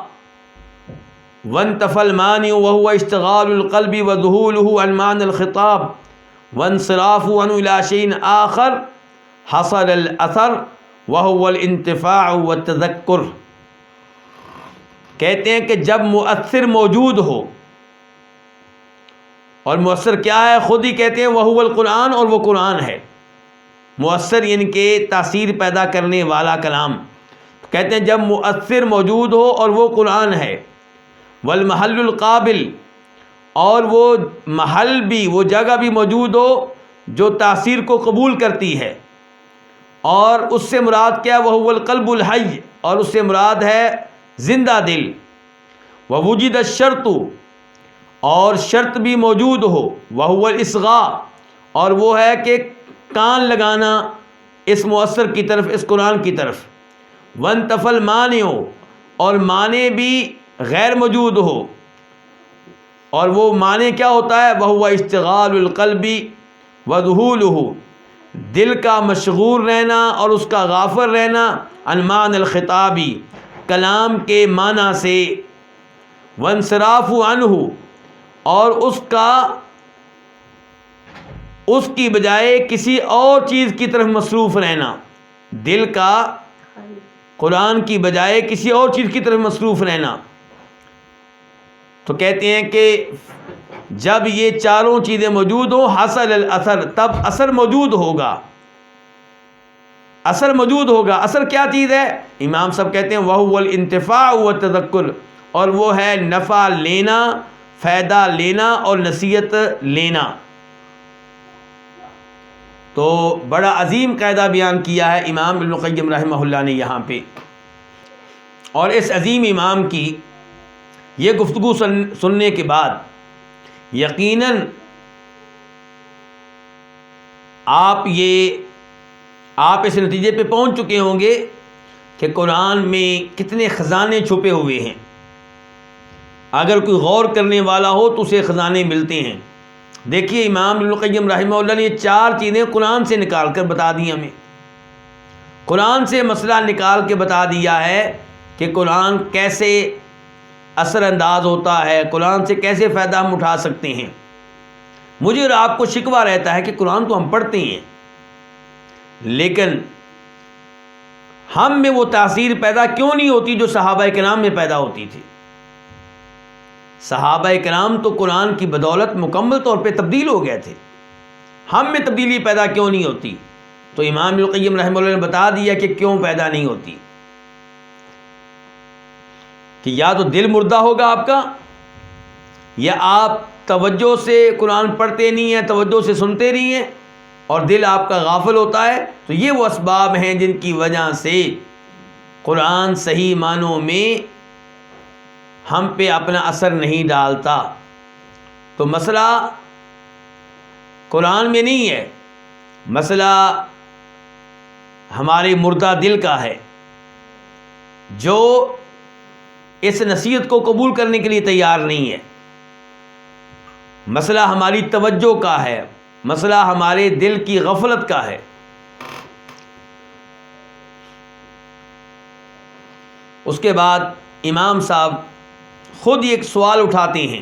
وَانْتَفَى الْمَانِعُ وَهُوَ اشْتِغَالُ الْقَلْبِ وَذُهُولُهُ عَنْ مَعْنَى الْخِطَابِ وَانْصِرَافُهُ عَنْهُ إِلَى شَيْءٍ آخَرٍ حَصَلَ الْأَثَرُ وَهُوَ الْانْتِفَاعُ وَالتَّذَكُّرُ۔ کہتے ہیں کہ جب مؤثر موجود ہو، اور مؤثر کیا ہے؟ خود ہی کہتے ہیں وَهُوَ الْقُرْآنُ، اور وہ قرآن ہے۔ مؤثر یعنی کہ تاثیر پیدا کرنے والا کلام۔ کہتے ہیں جب مؤثر موجود ہو اور وہ قرآن ہے، والمحل القابل، اور وہ محل بھی، وہ جگہ بھی موجود ہو جو تاثیر کو قبول کرتی ہے، اور اس سے مراد کیا؟ وَهُوَ الْقَلْبُ الْحَيُّ، اور اس سے مراد ہے زندہ دل، ووجد الشرط، اور شرط بھی موجود ہو، وہو الاصغاء، اور وہ ہے کہ کان لگانا اس مؤثر کی طرف، اس قرآن کی طرف، وانتفى المانع، اور معنی بھی غیر موجود ہو، اور وہ معنی کیا ہوتا ہے؟ وہو اشتغال القلب وذہولہ، دل کا مشغول رہنا اور اس کا غافل رہنا، عن معنی الخطابی، کلام کے معنی سے، وانصراف عنہ، اور اس کی بجائے کسی اور چیز کی طرف مصروف رہنا، دل کا قرآن کی بجائے کسی اور چیز کی طرف مصروف رہنا۔ تو کہتے ہیں کہ جب یہ چاروں چیزیں موجود ہوں، حصل الاثر، تب اثر موجود ہوگا، اثر موجود ہوگا۔ اثر کیا چیز ہے؟ امام صاحب کہتے ہیں وَهُوَ الْإِنْتِفَاعُ وَالتَّذَكُّرُ، اور وہ ہے نفع لینا، فائدہ لینا اور نصیحت لینا۔ تو بڑا عظیم قاعدہ بیان کیا ہے امام ابن القیم رحمہ اللہ نے یہاں پہ، اور اس عظیم امام کی یہ گفتگو سننے کے بعد یقیناً آپ اس نتیجے پہ پہنچ چکے ہوں گے کہ قرآن میں کتنے خزانے چھپے ہوئے ہیں۔ اگر کوئی غور کرنے والا ہو تو اسے خزانے ملتے ہیں۔ دیکھیے امام ابن القیم رحمہ اللہ نے یہ 4 چیزیں قرآن سے نکال کر بتا دی ہمیں، قرآن سے مسئلہ نکال کے بتا دیا ہے کہ قرآن کیسے اثر انداز ہوتا ہے، قرآن سے کیسے فائدہ ہم اٹھا سکتے ہیں۔ مجھے اور آپ کو شکوہ رہتا ہے کہ قرآن تو ہم پڑھتے ہیں، لیکن ہم میں وہ تاثیر پیدا کیوں نہیں ہوتی جو صحابہ کرام میں پیدا ہوتی تھی؟ صحابہ کرام تو قرآن کی بدولت مکمل طور پہ تبدیل ہو گئے تھے، ہم میں تبدیلی پیدا کیوں نہیں ہوتی؟ تو امام ابن القیم رحمہ اللہ نے بتا دیا کہ کیوں پیدا نہیں ہوتی، کہ یا تو دل مردہ ہوگا آپ کا، یا آپ توجہ سے قرآن پڑھتے نہیں ہیں، توجہ سے سنتے نہیں ہیں، اور دل آپ کا غافل ہوتا ہے۔ تو یہ وہ اسباب ہیں جن کی وجہ سے قرآن صحیح معنوں میں ہم پہ اپنا اثر نہیں ڈالتا۔ تو مسئلہ قرآن میں نہیں ہے، مسئلہ ہمارے مردہ دل کا ہے جو اس نصیحت کو قبول کرنے کے لیے تیار نہیں ہے۔ مسئلہ ہماری توجہ کا ہے، مسئلہ ہمارے دل کی غفلت کا ہے۔ اس کے بعد امام صاحب خود ایک سوال اٹھاتے ہیں،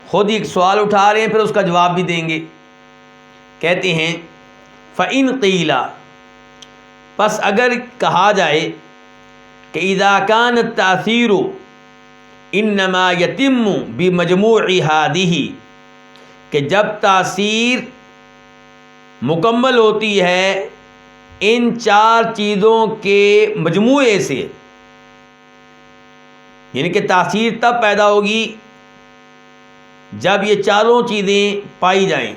خود ایک سوال اٹھا رہے ہیں، پھر اس کا جواب بھی دیں گے۔ کہتے ہیں فَإِن قِيلَ، پس اگر کہا جائے کہ اذا كان التاثیر انما یتم بمجموع هذه، کہ جب تاثیر مکمل ہوتی ہے ان 4 چیزوں کے مجموعے سے، یعنی کہ تاثیر تب پیدا ہوگی جب یہ چاروں چیزیں پائی جائیں۔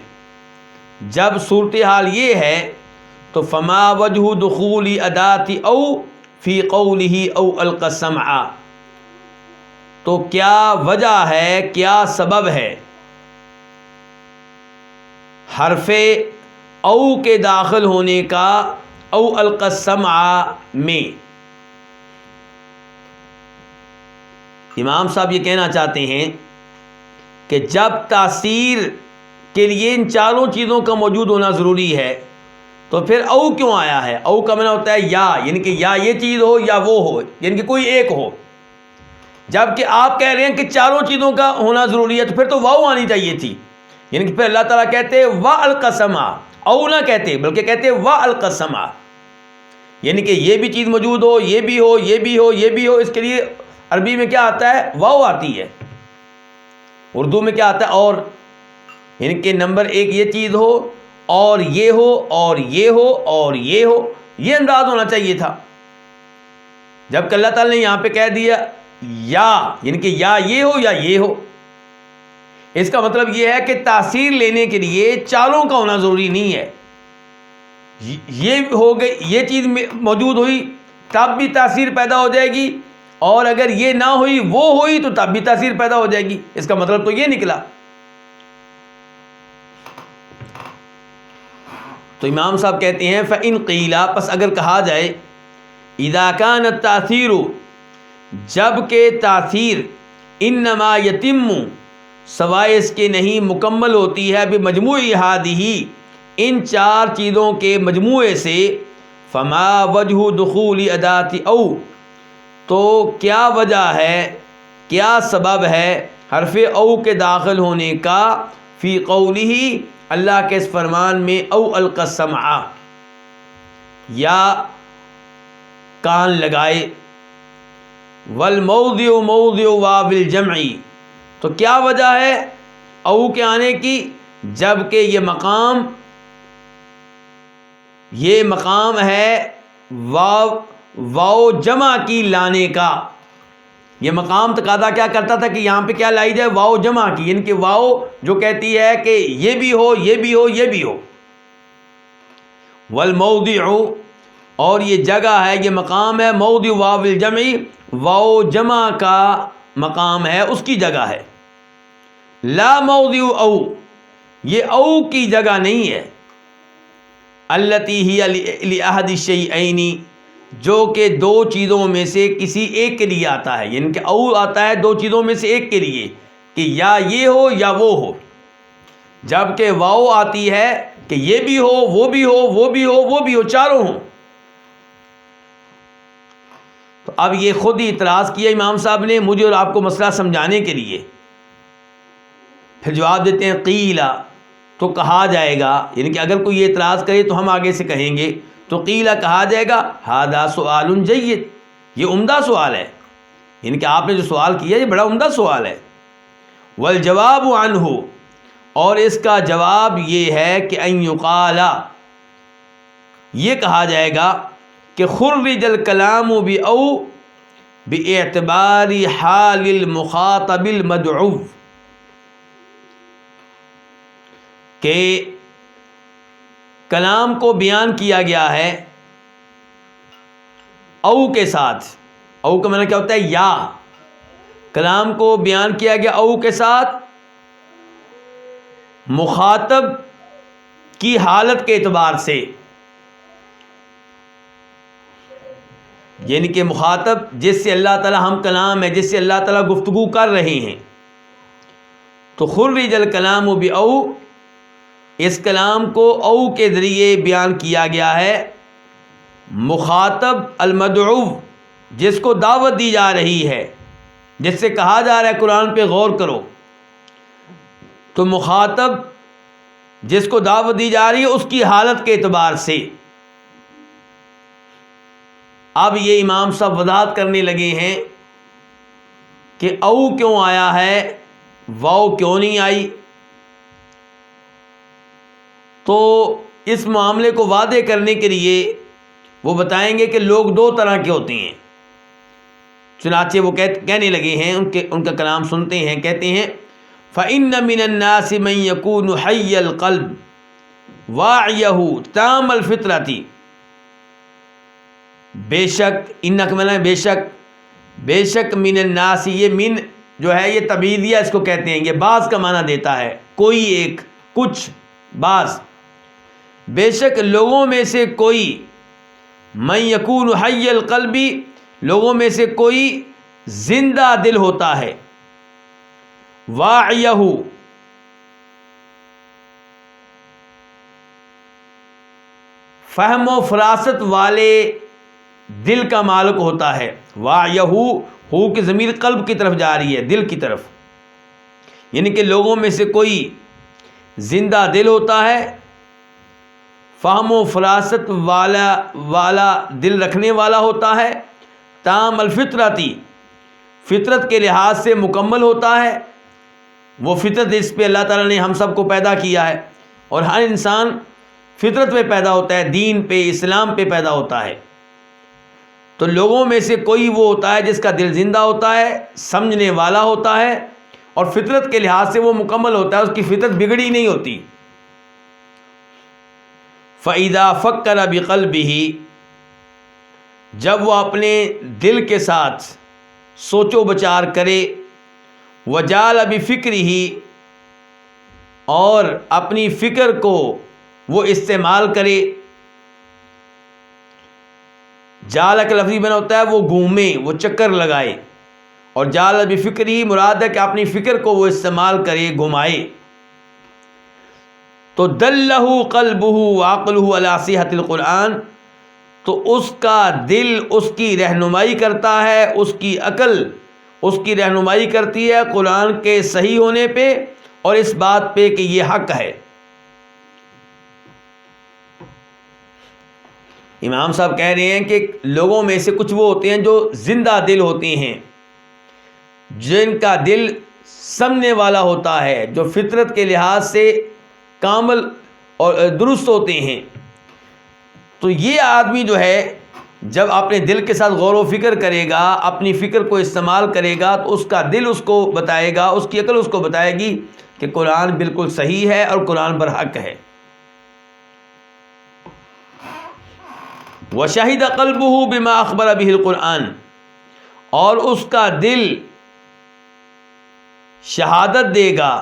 جب صورتحال یہ ہے تو فما وجہ دخول ادات او فی قولہ او القى السمع، تو کیا وجہ ہے، کیا سبب ہے حرف او کے داخل ہونے کا او القى السمع میں؟ امام صاحب یہ کہنا چاہتے ہیں کہ جب تاثیر کے لیے ان چاروں چیزوں کا موجود ہونا ضروری ہے تو پھر او کیوں آیا ہے؟ او کا معنی ہوتا ہے یا، یعنی کہ یا یہ چیز ہو یا وہ ہو، یعنی کہ کوئی ایک ہو۔ جب کہ آپ کہہ رہے ہیں کہ چاروں چیزوں کا ہونا ضروری ہے تو پھر تو واو آنی چاہیے تھی، یعنی کہ پھر اللہ تعالیٰ کہتے وَأَلْقَى السَّمْعَ، او نہ کہتے بلکہ کہتے وَأَلْقَى السَّمْعَ، یعنی کہ یہ بھی چیز موجود ہو، یہ بھی ہو، یہ بھی ہو، یہ بھی ہو۔ اس کے لیے عربی میں کیا آتا ہے؟ واو آتی ہے۔ اردو میں کیا آتا ہے؟ اور، یعنی کہ نمبر 1 یہ چیز ہو اور یہ ہو اور یہ ہو اور یہ ہو، یہ انداز ہونا چاہیے تھا۔ جبکہ اللہ تعالیٰ نے یہاں پہ کہہ دیا یا، یعنی کہ یا یہ ہو یا یہ ہو۔ اس کا مطلب یہ ہے کہ تاثیر لینے کے لیے چاروں کا ہونا ضروری نہیں ہے۔ یہ ہو گئی، یہ چیز موجود ہوئی تب بھی تاثیر پیدا ہو جائے گی، اور اگر یہ نہ ہوئی وہ ہوئی تو تب بھی تاثیر پیدا ہو جائے گی. اس کا مطلب تو یہ نکلا. تو امام صاحب کہتے ہیں فَإِن قِيلَ پس اگر کہا جائے اذا كان التاثیر جب کہ تاثیر انما یتم سوائے اس کے نہیں مکمل ہوتی ہے بمجموع ہذہ ان چار چیزوں کے مجموعے سے فما وجہ دخول ادات او تو کیا وجہ ہے کیا سبب ہے حرف او کے داخل ہونے کا فی قولہ اللہ کے اس فرمان میں او القى السمع یا کان لگائے والموضع موضع واو الجمع تو کیا وجہ ہے او کے آنے کی جب کہ یہ مقام ہے واو جمع کی لانے کا. یہ مقام تقاضا کیا کرتا تھا کہ یہاں پہ کیا لائی جائے واو جمع کی یعنی کہ واو جو کہتی ہے کہ یہ بھی ہو یہ بھی ہو یہ بھی ہو. والموضع اور یہ جگہ ہے یہ مقام ہے موضع واو الجمع واو جمع کا مقام ہے اس کی جگہ ہے. لا موضع او یہ او کی جگہ نہیں ہے. التی ہی لاحد الشیئین جو کہ دو چیزوں میں سے کسی ایک کے لیے آتا ہے یعنی کہ او آتا ہے دو چیزوں میں سے ایک کے لیے کہ یا یہ ہو یا وہ ہو. جبکہ واو آتی ہے کہ یہ بھی ہو وہ بھی ہو وہ بھی ہو وہ بھی ہو چاروں ہوں. تو اب یہ خود ہی اعتراض کیا امام صاحب نے مجھے اور آپ کو مسئلہ سمجھانے کے لیے. پھر جواب دیتے ہیں قیلا تو کہا جائے گا یعنی کہ اگر کوئی یہ اعتراض کرے تو ہم آگے سے کہیں گے تو قیلا کہا جائے گا ھذا سؤال جید یہ عمدہ سوال ہے یعنی کہ آپ نے جو سوال کیا یہ بڑا عمدہ سوال ہے. والجواب عنہ اور اس کا جواب یہ ہے کہ ان یقال یہ کہا جائے گا کہ خرج الکلام بأو باعتبار حال المخاطب المدعو کہ کلام کو بیان کیا گیا ہے او کے ساتھ. او کا معنی کیا ہوتا ہے یا کلام کو بیان کیا گیا او کے ساتھ مخاطب کی حالت کے اعتبار سے یعنی کہ مخاطب جس سے اللہ تعالی ہم کلام ہے جس سے اللہ تعالی گفتگو کر رہے ہیں. تو خرج الکلام بأو اس کلام کو او کے ذریعے بیان کیا گیا ہے مخاطب المدعو جس کو دعوت دی جا رہی ہے جس سے کہا جا رہا ہے قرآن پہ غور کرو. تو مخاطب جس کو دعوت دی جا رہی ہے اس کی حالت کے اعتبار سے. اب یہ امام صاحب وضاحت کرنے لگے ہیں کہ او کیوں آیا ہے واو کیوں نہیں آئی. تو اس معاملے کو واضح کرنے کے لیے وہ بتائیں گے کہ لوگ دو طرح کے ہوتے ہیں. چنانچہ وہ کہنے لگے ہیں ان کا کلام سنتے ہیں. کہتے ہیں فَإِنَّ مِنَ النَّاسِ مَن يَكُونُ حَيَّ الْقَلْبِ وَاعِيَهُ تَامَ الْفِطْرَةِ بے شک ان اکملہ بے شک من الناس یہ من جو ہے یہ تبعیضیہ اس کو کہتے ہیں. یہ بعض کا معنی دیتا ہے کوئی ایک کچھ بعض. بے شک لوگوں میں سے کوئی من یکون حی القلب لوگوں میں سے کوئی زندہ دل ہوتا ہے واعیہ فہم و فراست والے دل کا مالک ہوتا ہے. واعیہ ہو کی ضمیر قلب کی طرف جا رہی ہے دل کی طرف یعنی کہ لوگوں میں سے کوئی زندہ دل ہوتا ہے فہم و فراست والا دل رکھنے والا ہوتا ہے. تام الفطرتی فطرت کے لحاظ سے مکمل ہوتا ہے. وہ فطرت اس پہ اللہ تعالیٰ نے ہم سب کو پیدا کیا ہے اور ہر انسان فطرت پہ پیدا ہوتا ہے دین پہ اسلام پہ پیدا ہوتا ہے. تو لوگوں میں سے کوئی وہ ہوتا ہے جس کا دل زندہ ہوتا ہے سمجھنے والا ہوتا ہے اور فطرت کے لحاظ سے وہ مکمل ہوتا ہے اس کی فطرت بگڑی نہیں ہوتی. فَإِذَا فَكَّرَ بِقَلْبِهِ جب وہ اپنے دل کے ساتھ سوچ و بچار کرے، وجال بفکرہ، اور اپنی فکر کو وہ استعمال کرے۔ جال کا لفظی بنا ہوتا ہے وہ گھومے، وہ چکر لگائے، اور جال بفکرہ مراد ہے کہ اپنی فکر کو وہ استعمال کرے، گھمائے۔ تو دلہ قلبہ وعقلہ علی صحت القرآن، تو اس کا دل اس کی رہنمائی کرتا ہے، اس کی عقل اس کی رہنمائی کرتی ہے قرآن کے صحیح ہونے پہ اور اس بات پہ کہ یہ حق ہے۔ امام صاحب کہہ رہے ہیں کہ لوگوں میں سے کچھ وہ ہوتے ہیں جو زندہ دل ہوتے ہیں، جن کا دل سمجھنے والا ہوتا ہے، جو فطرت کے لحاظ سے کامل اور درست ہوتے ہیں۔ تو یہ آدمی جو ہے جب اپنے دل کے ساتھ غور و فکر کرے گا، اپنی فکر کو استعمال کرے گا، تو اس کا دل اس کو بتائے گا، اس کی عقل اس کو بتائے گی کہ قرآن بالکل صحیح ہے اور قرآن برحق ہے۔ وَشَهِدَ قَلْبُهُ بِمَا أَخْبَرَ بِهِ الْقُرْآنِ، اور اس کا دل شہادت دے گا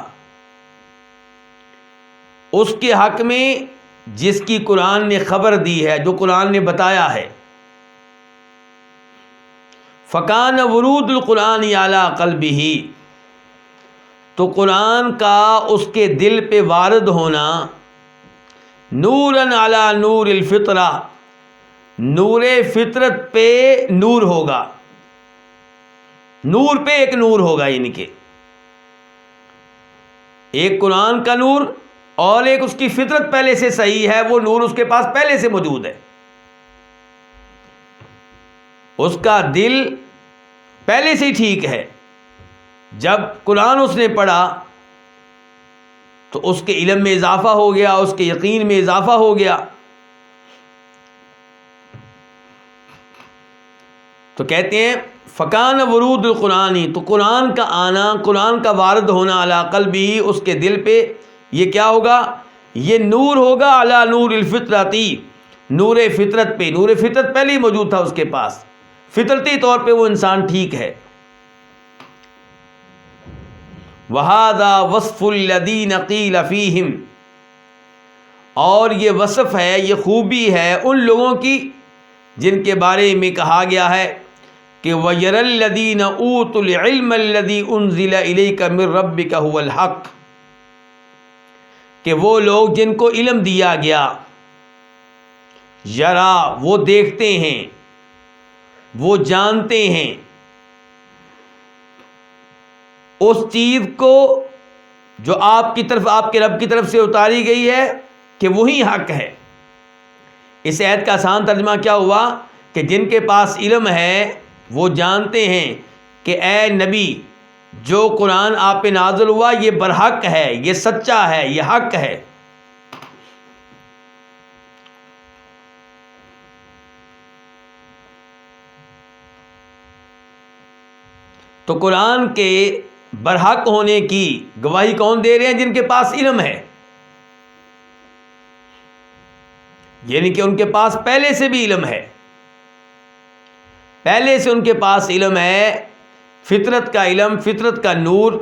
اس کے حق میں جس کی قرآن نے خبر دی ہے، جو قرآن نے بتایا ہے۔ فَكَانَ وُرُودُ الْقُرْآنِ عَلَىٰ قَلْبِهِ، تو قرآن کا اس کے دل پہ وارد ہونا نوراً علی نور الفطرہ، نور فطرت پہ نور ہوگا، نور پہ ایک نور ہوگا، یعنی کہ ایک قرآن کا نور اور ایک اس کی فطرت پہلے سے صحیح ہے، وہ نور اس کے پاس پہلے سے موجود ہے۔ اس کا دل پہلے سے ہی ٹھیک ہے، جب قرآن اس نے پڑھا تو اس کے علم میں اضافہ ہو گیا، اس کے یقین میں اضافہ ہو گیا۔ تو کہتے ہیں فکان ورود القرآنی، تو قرآن کا آنا، قرآن کا وارد ہونا علی قلبی، اس کے دل پہ یہ کیا ہوگا؟ یہ نور ہوگا علی نور الفطرتی، نور فطرت پہ۔ نور فطرت پہلے ہی موجود تھا اس کے پاس، فطرتی طور پہ وہ انسان ٹھیک ہے۔ وَهَذَا وَصْفُ الَّذِينَ قِيلَ فِيهِمْ، اور یہ وصف ہے، یہ خوبی ہے ان لوگوں کی جن کے بارے میں کہا گیا ہے کہ وَيَرَى الَّذِينَ أُوتُوا الْعِلْمَ الَّذِي أُنزِلَ إِلَيْكَ مِن رَبِّكَ هُوَ الْحَقُّ، کہ وہ لوگ جن کو علم دیا گیا، یرا وہ دیکھتے ہیں، وہ جانتے ہیں اس چیز کو جو آپ کی طرف، آپ کے رب کی طرف سے اتاری گئی ہے کہ وہی حق ہے۔ اس آیت کا آسان ترجمہ کیا ہوا کہ جن کے پاس علم ہے وہ جانتے ہیں کہ اے نبی جو قرآن آپ پہ نازل ہوا یہ برحق ہے، یہ سچا ہے، یہ حق ہے۔ تو قرآن کے برحق ہونے کی گواہی کون دے رہے ہیں؟ جن کے پاس علم ہے، یعنی کہ ان کے پاس پہلے سے بھی علم ہے، پہلے سے ان کے پاس علم ہے، فطرت کا علم، فطرت کا نور،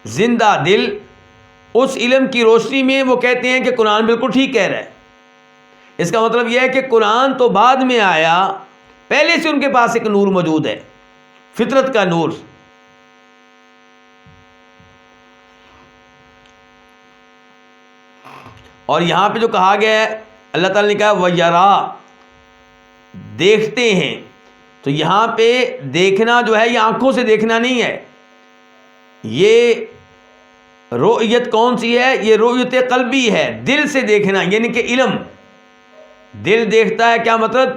زندہ دل۔ اس علم کی روشنی میں وہ کہتے ہیں کہ قرآن بالکل ٹھیک کہہ رہا ہے۔ اس کا مطلب یہ ہے کہ قرآن تو بعد میں آیا، پہلے سے ان کے پاس ایک نور موجود ہے، فطرت کا نور۔ اور یہاں پہ جو کہا گیا ہے، اللہ تعالیٰ نے کہا وَيَرَا، دیکھتے ہیں، تو یہاں پہ دیکھنا جو ہے یہ آنکھوں سے دیکھنا نہیں ہے، یہ رؤیت کون سی ہے؟ یہ رؤیت قلبی ہے، دل سے دیکھنا، یعنی کہ علم۔ دل دیکھتا ہے کیا مطلب؟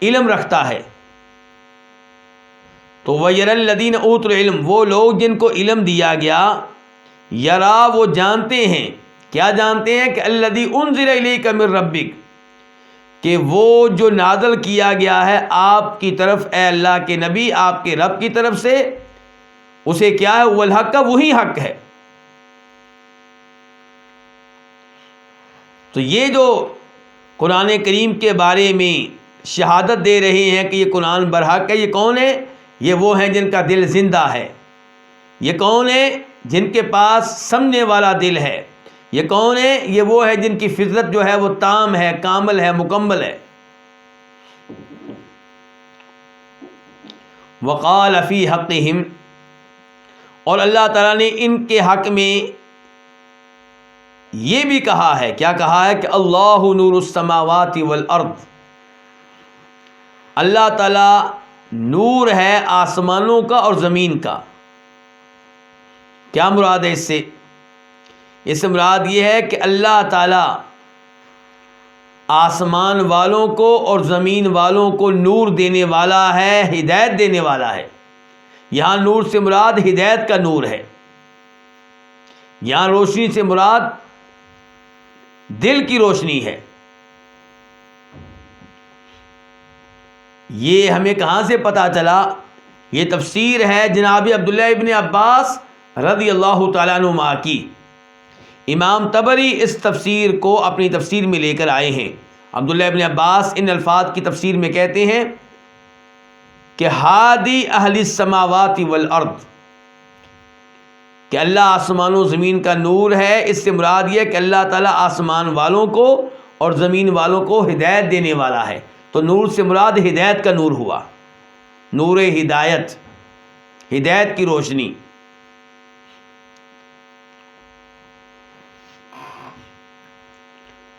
علم رکھتا ہے۔ تو وَيَرَى الَّذِينَ أُوتُوا الْعِلْمَ، وہ لوگ جن کو علم دیا گیا، یرا وہ جانتے ہیں، کیا جانتے ہیں؟ کہ الَّذِي أُنزِلَ إِلَيْكَ مِن رَبِّكَ، کہ وہ جو نازل کیا گیا ہے آپ کی طرف، اے اللہ کے نبی، آپ کے رب کی طرف سے، اسے کیا ہے؟ وہ الحق کا، وہی حق ہے۔ تو یہ جو قرآن کریم کے بارے میں شہادت دے رہے ہیں کہ یہ قرآن برحق ہے، یہ کون ہے؟ یہ وہ ہیں جن کا دل زندہ ہے. یہ کون ہے؟ جن کے پاس سمجھنے والا دل ہے. یہ کون ہے؟ یہ وہ ہے جن کی فطرت جو ہے وہ تام ہے، کامل ہے، مکمل ہے. وقال فی حقہم، اور اللہ تعالیٰ نے ان کے حق میں یہ بھی کہا ہے. کیا کہا ہے؟ کہ اللہ نور السماوات والارض، اللہ تعالیٰ نور ہے آسمانوں کا اور زمین کا. کیا مراد ہے اس سے؟ اس سے مراد یہ ہے کہ اللہ تعالیٰ آسمان والوں کو اور زمین والوں کو نور دینے والا ہے، ہدایت دینے والا ہے. یہاں نور سے مراد ہدایت کا نور ہے. یہاں روشنی سے مراد دل کی روشنی ہے. یہ ہمیں کہاں سے پتہ چلا؟ یہ تفسیر ہے جناب عبداللہ ابن عباس رضی اللہ تعالیٰ عنہما کی. امام طبری اس تفسیر کو اپنی تفسیر میں لے کر آئے ہیں. عبداللہ ابن عباس ان الفاظ کی تفسیر میں کہتے ہیں کہ ہادی اہل السماوات والارض، کہ اللہ آسمان و زمین کا نور ہے. اس سے مراد یہ کہ اللہ تعالیٰ آسمان والوں کو اور زمین والوں کو ہدایت دینے والا ہے. تو نور سے مراد ہدایت کا نور ہوا، نور ہدایت، ہدایت کی روشنی.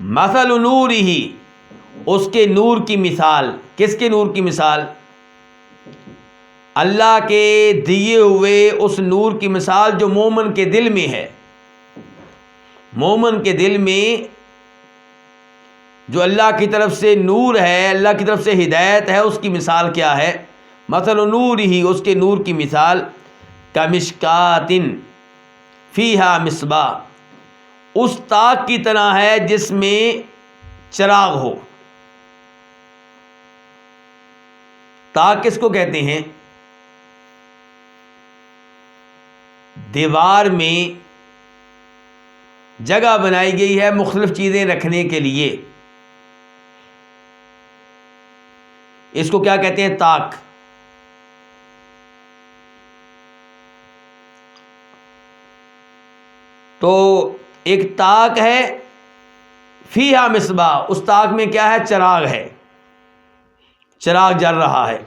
مثل نورہ، اس کے نور کی مثال. کس کے نور کی مثال؟ اللہ کے دیے ہوئے اس نور کی مثال جو مومن کے دل میں ہے. مومن کے دل میں جو اللہ کی طرف سے نور ہے، اللہ کی طرف سے ہدایت ہے، اس کی مثال کیا ہے؟ مثل نورہ، اس کے نور کی مثال کمشکات فیہا مصباح، اس طاق کی طرح ہے جس میں چراغ ہو. طاق کس کو کہتے ہیں؟ دیوار میں جگہ بنائی گئی ہے مختلف چیزیں رکھنے کے لیے، اس کو کیا کہتے ہیں؟ طاق. تو ایک طاق ہے فیہا مصباح، اس طاق میں کیا ہے؟ چراغ ہے، چراغ جل رہا ہے.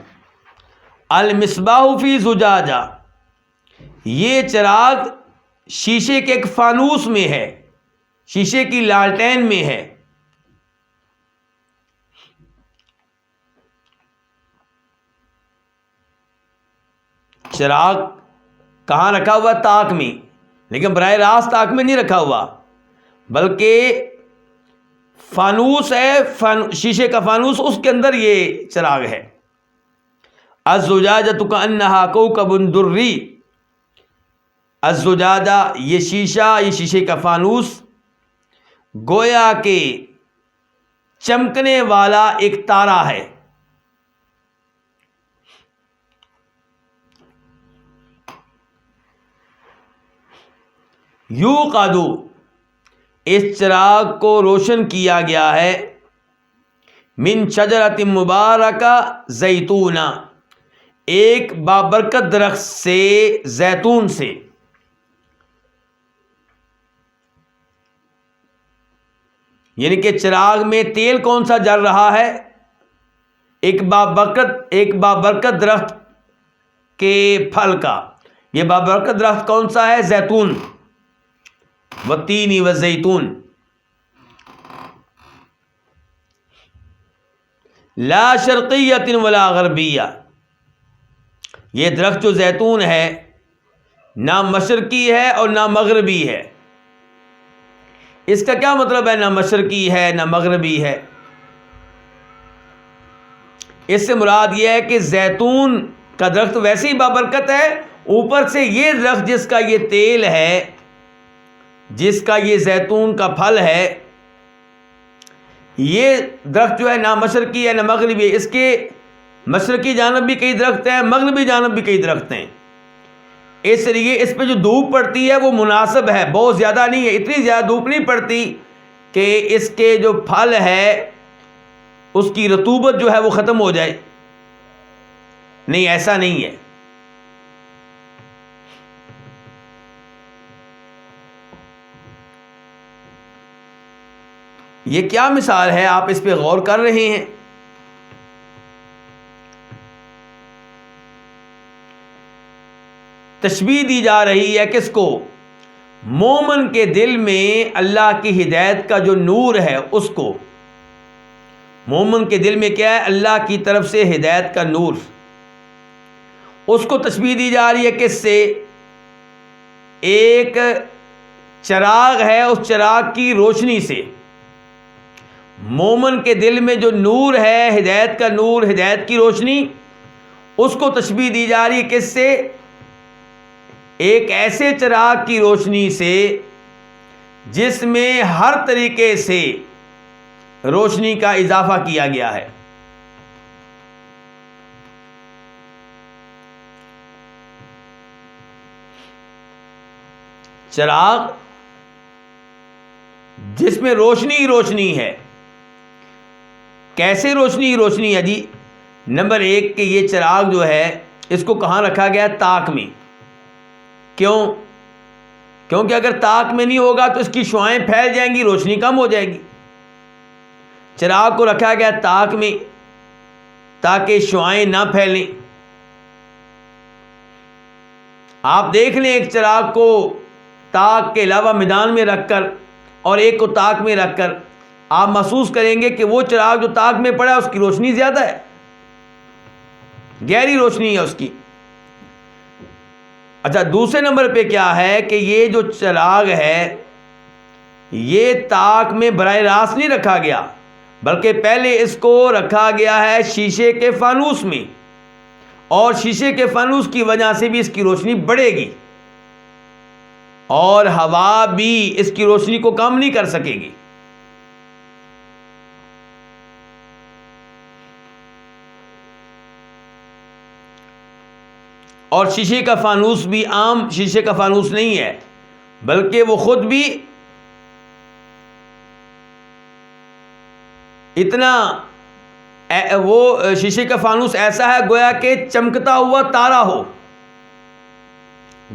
المصباح فی زجاجہ، یہ چراغ شیشے کے ایک فانوس میں ہے، شیشے کی لالٹین میں ہے. چراغ کہاں رکھا ہوا؟ طاق میں. لیکن براہ راست طاق میں نہیں رکھا ہوا، بلکہ فانوس ہے، شیشے کا فانوس، اس کے اندر یہ چراغ ہے. الزجاجۃ کأنہا کوکب دری، الزجاجہ یہ شیشہ، یہ شیشے کا فانوس گویا کہ چمکنے والا ایک تارا ہے. یوقد، اس چراغ کو روشن کیا گیا ہے من شجرۃ مبارکہ زیتونہ، ایک بابرکت درخت سے، زیتون سے. یعنی کہ چراغ میں تیل کون سا جل رہا ہے؟ ایک بابرکت درخت کے پھل کا. یہ بابرکت درخت کون سا ہے؟ زیتون. والتین والزیتون. لا شرقیۃ ولا غربیہ، یہ درخت جو زیتون ہے نہ مشرقی ہے اور نہ مغربی ہے. اس کا کیا مطلب ہے؟ نہ مشرقی ہے نہ مغربی ہے. اس سے مراد یہ ہے کہ زیتون کا درخت ویسے ہی بابرکت ہے، اوپر سے یہ درخت جس کا یہ تیل ہے، جس کا یہ زیتون کا پھل ہے، یہ درخت جو ہے نہ مشرقی ہے نہ مغربی ہے. اس کے مشرقی جانب بھی کئی درخت ہیں، مغربی جانب بھی کئی درخت ہیں. اس لیے اس پہ جو دھوپ پڑتی ہے وہ مناسب ہے، بہت زیادہ نہیں ہے. اتنی زیادہ دھوپ نہیں پڑتی کہ اس کے جو پھل ہے اس کی رطوبت جو ہے وہ ختم ہو جائے. نہیں، ایسا نہیں ہے. یہ کیا مثال ہے؟ آپ اس پہ غور کر رہے ہیں؟ تشبیہ دی جا رہی ہے کس کو؟ مومن کے دل میں اللہ کی ہدایت کا جو نور ہے اس کو. مومن کے دل میں کیا ہے؟ اللہ کی طرف سے ہدایت کا نور. اس کو تشبیہ دی جا رہی ہے کس سے؟ ایک چراغ ہے، اس چراغ کی روشنی سے. مومن کے دل میں جو نور ہے، ہدایت کا نور، ہدایت کی روشنی، اس کو تشبیہ دی جا رہی ہے کس سے؟ ایک ایسے چراغ کی روشنی سے جس میں ہر طریقے سے روشنی کا اضافہ کیا گیا ہے. چراغ جس میں روشنی ہی روشنی ہے. کیسے روشنی ہی روشنی ہے جی؟ نمبر ایک کہ یہ چراغ جو ہے اس کو کہاں رکھا گیا ہے؟ طاق میں. کیوں؟ کیونکہ اگر طاق میں نہیں ہوگا تو اس کی شعاعیں پھیل جائیں گی، روشنی کم ہو جائے گی. چراغ کو رکھا گیا طاق میں تاکہ شعاعیں نہ پھیلیں. آپ دیکھ لیں ایک چراغ کو طاق کے علاوہ میدان میں رکھ کر اور ایک کو طاق میں رکھ کر، آپ محسوس کریں گے کہ وہ چراغ جو طاق میں پڑا ہے اس کی روشنی زیادہ ہے، گہری روشنی ہے اس کی. اچھا، دوسرے نمبر پہ کیا ہے کہ یہ جو چراغ ہے یہ طاق میں براہ راست نہیں رکھا گیا، بلکہ پہلے اس کو رکھا گیا ہے شیشے کے فانوس میں، اور شیشے کے فانوس کی وجہ سے بھی اس کی روشنی بڑھے گی اور ہوا بھی اس کی روشنی کو کم نہیں کر سکے گی. اور شیشے کا فانوس بھی عام شیشے کا فانوس نہیں ہے، بلکہ وہ خود بھی اتنا وہ شیشے کا فانوس ایسا ہے گویا کہ چمکتا ہوا تارا ہو،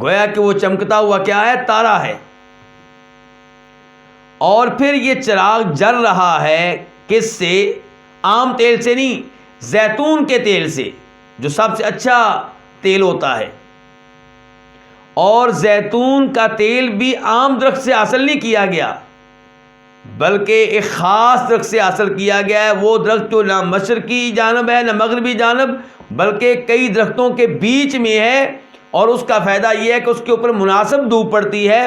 گویا کہ وہ چمکتا ہوا کیا ہے؟ تارا ہے. اور پھر یہ چراغ جل رہا ہے کس سے؟ عام تیل سے نہیں، زیتون کے تیل سے، جو سب سے اچھا تیل ہوتا ہے. اور زیتون کا تیل بھی عام درخت سے حاصل نہیں کیا گیا، بلکہ ایک خاص درخت سے حاصل کیا گیا ہے. وہ درخت جو نہ مشرقی جانب ہے نہ مغربی جانب، بلکہ کئی درختوں کے بیچ میں ہے. اور اس کا فائدہ یہ ہے کہ اس کے اوپر مناسب دھوپ پڑتی ہے.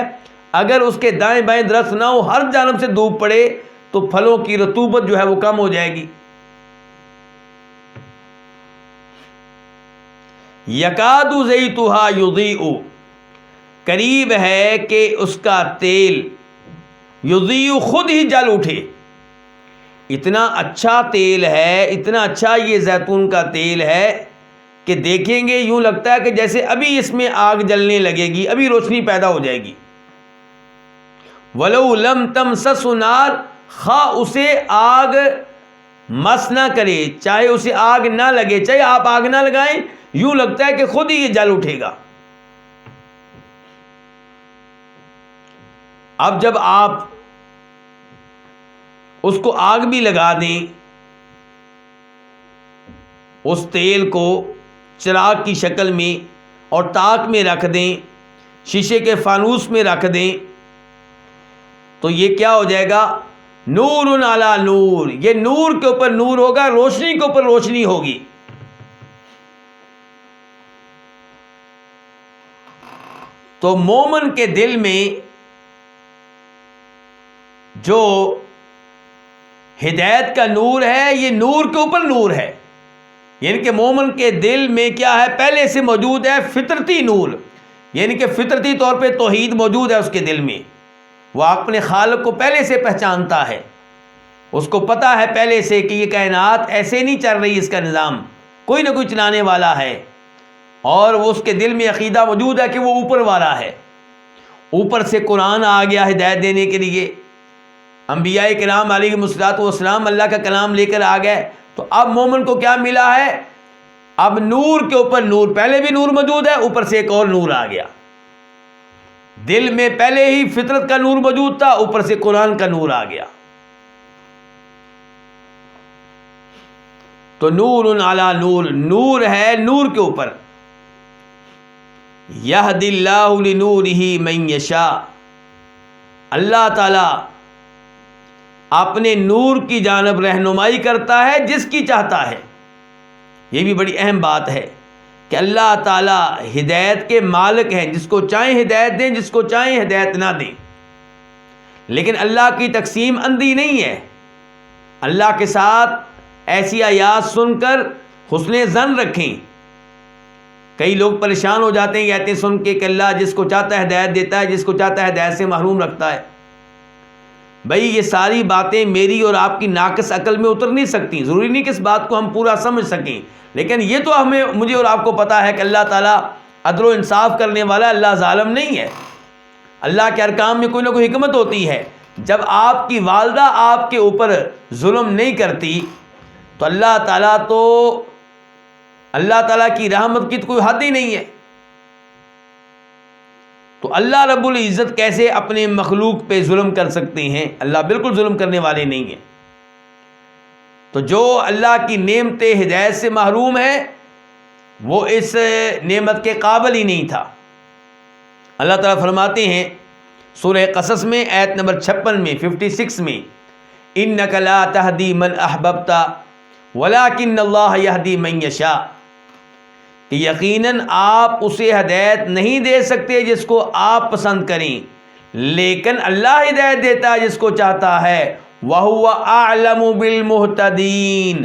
اگر اس کے دائیں بائیں درخت نہ ہو، ہر جانب سے دھوپ پڑے تو پھلوں کی رطوبت جو ہے وہ کم ہو جائے گی. یکاد زیتھا یضیء، قریب ہے کہ اس کا تیل یضیء خود ہی جل اٹھے. اتنا اچھا تیل ہے، اتنا اچھا یہ زیتون کا تیل ہے کہ دیکھیں گے یوں لگتا ہے کہ جیسے ابھی اس میں آگ جلنے لگے گی، ابھی روشنی پیدا ہو جائے گی. وَلَوْ لَمْ تَمْسَسْهُ نَارٌ، خواہ اسے آگ مس نہ کرے، چاہے اسے آگ نہ لگے، چاہے آپ آگ نہ لگائیں، یوں لگتا ہے کہ خود ہی یہ جل اٹھے گا. اب جب آپ اس کو آگ بھی لگا دیں، اس تیل کو چراغ کی شکل میں اور طاق میں رکھ دیں، شیشے کے فانوس میں رکھ دیں، تو یہ کیا ہو جائے گا؟ نور علی نور. یہ نور کے اوپر نور ہوگا، روشنی کے اوپر روشنی ہوگی. تو مومن کے دل میں جو ہدایت کا نور ہے، یہ نور کے اوپر نور ہے. یعنی کہ مومن کے دل میں کیا ہے؟ پہلے سے موجود ہے فطرتی نور، یعنی کہ فطرتی طور پہ توحید موجود ہے اس کے دل میں. وہ اپنے خالق کو پہلے سے پہچانتا ہے، اس کو پتا ہے پہلے سے کہ یہ کائنات ایسے نہیں چل رہی، اس کا نظام کوئی نہ کوئی چلانے والا ہے. اور وہ اس کے دل میں عقیدہ موجود ہے کہ وہ اوپر والا ہے. اوپر سے قرآن آ گیا ہدایت دینے کے لیے، انبیاء کرام علیہم الصلوۃ والسلام اللہ کا کلام لے کر آ گئے. تو اب مومن کو کیا ملا ہے؟ اب نور کے اوپر نور. پہلے بھی نور موجود ہے، اوپر سے ایک اور نور آ گیا. دل میں پہلے ہی فطرت کا نور موجود تھا، اوپر سے قرآن کا نور آ گیا. تو نور علی نور، نور ہے نور کے اوپر. یہدی اللہ لنورہ من یشاء، اللہ تعالیٰ اپنے نور کی جانب رہنمائی کرتا ہے جس کی چاہتا ہے. یہ بھی بڑی اہم بات ہے کہ اللہ تعالیٰ ہدایت کے مالک ہیں، جس کو چاہیں ہدایت دیں، جس کو چاہیں ہدایت نہ دیں. لیکن اللہ کی تقسیم اندھی نہیں ہے. اللہ کے ساتھ ایسی آیات سن کر حسن ظن رکھیں. کئی لوگ پریشان ہو جاتے ہیں، کہتے ہیں سن کے کہ اللہ جس کو چاہتا ہے ہدایت دیتا ہے، جس کو چاہتا ہے ہدایت سے محروم رکھتا ہے. بھائی یہ ساری باتیں میری اور آپ کی ناقص عقل میں اتر نہیں سکتی. ضروری نہیں کہ اس بات کو ہم پورا سمجھ سکیں، لیکن یہ تو مجھے اور آپ کو پتا ہے کہ اللہ تعالیٰ عدل و انصاف کرنے والا، اللہ ظالم نہیں ہے. اللہ کے ارکام میں کوئی نہ کوئی حکمت ہوتی ہے. جب آپ کی والدہ آپ کے اوپر ظلم نہیں کرتی تو اللہ تعالیٰ کی رحمت کی تو کوئی حد ہی نہیں ہے. تو اللہ رب العزت کیسے اپنے مخلوق پہ ظلم کر سکتے ہیں؟ اللہ بالکل ظلم کرنے والے نہیں ہیں. تو جو اللہ کی نعمت ہدایت سے محروم ہے وہ اس نعمت کے قابل ہی نہیں تھا. اللہ تعالیٰ فرماتے ہیں سورہ قصص میں آیت نمبر 56 میں 56 میں اِنَّكَ لَا تَهْدِي مَنْ أَحْبَبْتَ وَلَكِنَّ اللَّهَ يَهْدِي مَنْ يَشَاءُ، کہ یقیناً آپ اسے ہدایت نہیں دے سکتے جس کو آپ پسند کریں، لیکن اللہ ہدایت دیتا ہے جس کو چاہتا ہے. وَهُوَ أَعْلَمُ بِالْمُهْتَدِينَ،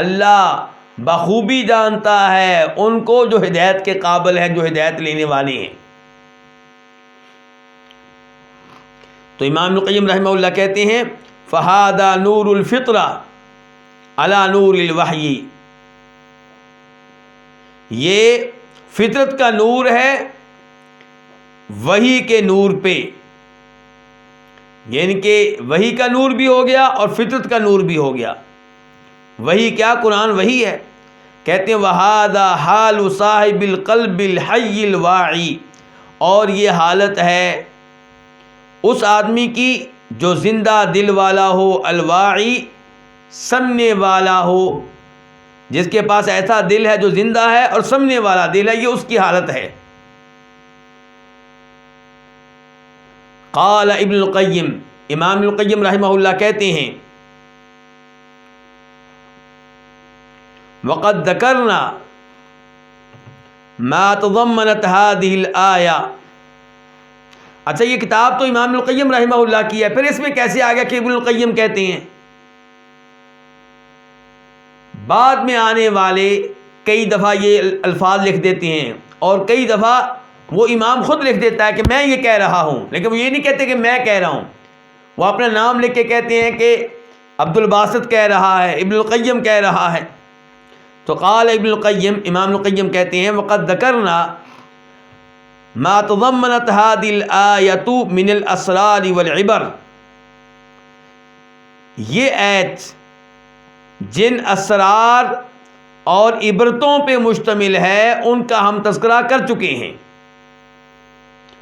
اللہ بخوبی جانتا ہے ان کو جو ہدایت کے قابل ہیں، جو ہدایت لینے والے ہیں. تو امام القیم رحمہ اللہ کہتے ہیں فَهَذَا نُورُ الْفِطْرَةِ عَلَى نُورِ الْوَحْيِ، یہ فطرت کا نور ہے وحی کے نور پہ. یعنی کہ وحی کا نور بھی ہو گیا اور فطرت کا نور بھی ہو گیا. وحی کیا؟ قرآن وحی ہے. کہتے ہیں وَهَذَا حَالُ صَاحِبِ الْقَلْبِ الْحَيِّ الْوَاعِي، اور یہ حالت ہے اس آدمی کی جو زندہ دل والا ہو، الواعی سمجھنے والا ہو، جس کے پاس ایسا دل ہے جو زندہ ہے اور سمجھنے والا دل ہے، یہ اس کی حالت ہے. قال ابن القیم، امام ابن القیم رحمہ اللہ کہتے ہیں وقد ذکرنا ما تضمنت هذه الآیہ. اچھا یہ کتاب تو امام القیم رحمہ اللہ کی ہے، پھر اس میں کیسے آ گیا کہ ابن القیم کہتے ہیں؟ بعد میں آنے والے کئی دفعہ یہ الفاظ لکھ دیتے ہیں اور کئی دفعہ وہ امام خود لکھ دیتا ہے کہ میں یہ کہہ رہا ہوں، لیکن وہ یہ نہیں کہتے کہ میں کہہ رہا ہوں. وہ اپنا نام لکھ کے کہتے ہیں کہ عبد الباسط کہہ رہا ہے، ابن القیم کہہ رہا ہے. تو قال ابن القیم، امام القیم کہتے ہیں وقد ذکرنا ما تضمنت هذه الآیۃ من الاسرار والعبر، یہ آیت جن اسرار اور عبرتوں پہ مشتمل ہے ان کا ہم تذکرہ کر چکے ہیں.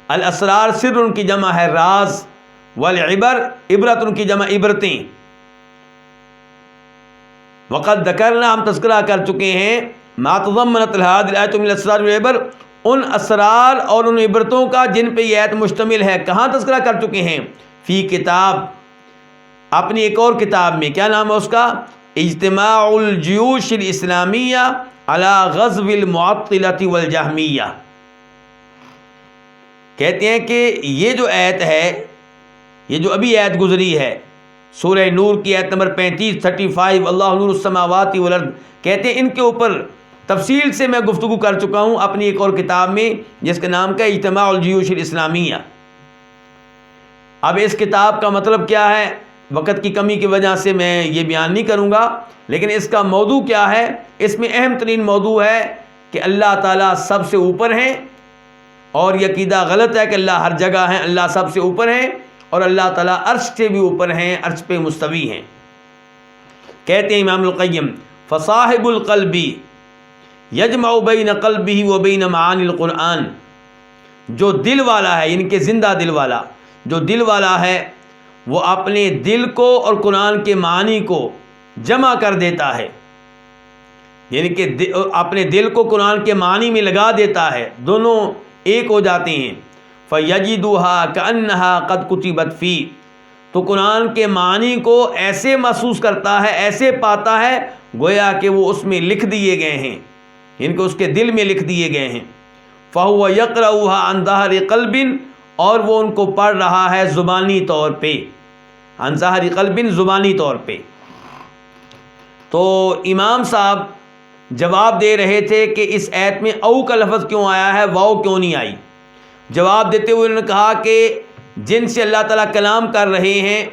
الاسرار سر ان کی جمع ہے راز، والعبر عبرت ان کی جمع عبرتیں. وقد ذکرنا ہم تذکرہ کر چکے ہیں ما تضمنت هذه الآیۃ من الاسرار والعبر، ان اسرار اور ان عبرتوں کا جن پہ یہ آیت مشتمل ہے. کہاں تذکرہ کر چکے ہیں؟ فی کتاب، اپنی ایک اور کتاب میں. کیا نام ہے اس کا؟ اجتماع الجیوش الاسلامیہ علی غزو المعطلۃ والجہمیہ. کہتے ہیں کہ یہ جو آیت ہے، یہ جو ابھی آیت گزری ہے سورہ نور کی آیت نمبر 35 اللہ نور السماوات والارض، کہتے ہیں ان کے اوپر تفصیل سے میں گفتگو کر چکا ہوں اپنی ایک اور کتاب میں جس کا نام کا اجتماع الجیوش الاسلامیہ. اب اس کتاب کا مطلب کیا ہے وقت کی کمی کی وجہ سے میں یہ بیان نہیں کروں گا، لیکن اس کا موضوع کیا ہے؟ اس میں اہم ترین موضوع ہے کہ اللہ تعالیٰ سب سے اوپر ہیں، اور یہ عقیدہ غلط ہے کہ اللہ ہر جگہ ہیں. اللہ سب سے اوپر ہیں اور اللہ تعالیٰ عرش سے بھی اوپر ہیں، عرش پہ مستوی ہیں. کہتے ہیں امام القیم فصاحب القلب یجمع بین قلبہ و بین معانی القرآن، جو دل والا ہے، یعنی کہ زندہ دل والا، جو دل والا ہے وہ اپنے دل کو اور قرآن کے معنی کو جمع کر دیتا ہے. یعنی کہ اپنے دل کو قرآن کے معنی میں لگا دیتا ہے، دونوں ایک ہو جاتے ہیں۔ فَيَجِدُهَا كَأَنَّهَا قَدْ كُتِبَتْ فِيهِ، تو قرآن کے معنی کو ایسے محسوس کرتا ہے، ایسے پاتا ہے گویا کہ وہ اس میں لکھ دیے گئے ہیں، ان کو اس کے دل میں لکھ دیے گئے ہیں۔ فَهُوَ يَقْرَؤُهَا عَنْ ظَهْرِ قَلْبٍ، اور وہ ان کو پڑھ رہا ہے زبانی طور پہ، عن ظہر قلب، زبانی طور پہ۔ تو امام صاحب جواب دے رہے تھے کہ اس آیت میں او کا لفظ کیوں آیا ہے، واو کیوں نہیں آئی؟ جواب دیتے ہوئے انہوں نے کہا کہ جن سے اللہ تعالیٰ کلام کر رہے ہیں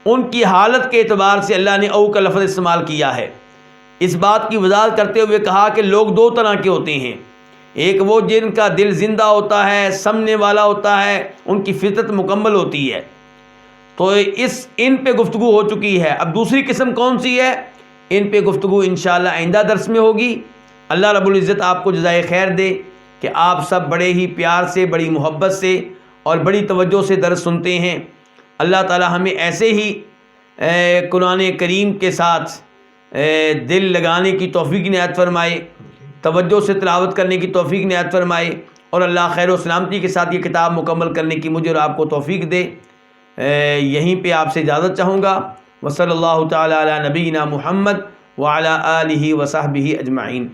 ان کی حالت کے اعتبار سے اللہ نے او کا لفظ استعمال کیا ہے۔ اس بات کی وضاحت کرتے ہوئے کہا کہ لوگ دو طرح کے ہوتے ہیں، ایک وہ جن کا دل زندہ ہوتا ہے، سمجھنے والا ہوتا ہے، ان کی فطرت مکمل ہوتی ہے، تو ان پہ گفتگو ہو چکی ہے۔ اب دوسری قسم کون سی ہے، ان پہ گفتگو انشاءاللہ آئندہ درس میں ہوگی۔ اللہ رب العزت آپ کو جزائے خیر دے کہ آپ سب بڑے ہی پیار سے، بڑی محبت سے اور بڑی توجہ سے درس سنتے ہیں۔ اللہ تعالی ہمیں ایسے ہی قرآن کریم کے ساتھ دل لگانے کی توفیق عنایت فرمائے، توجہ سے تلاوت کرنے کی توفیق عنایت فرمائے، اور اللہ خیر و سلامتی کے ساتھ یہ کتاب مکمل کرنے کی مجھے اور آپ کو توفیق دے۔ یہیں پہ آپ سے اجازت چاہوں گا۔ وصلی اللہ تعالی علی نبینا محمد وعلی آلہ وصحبہ اجمعین۔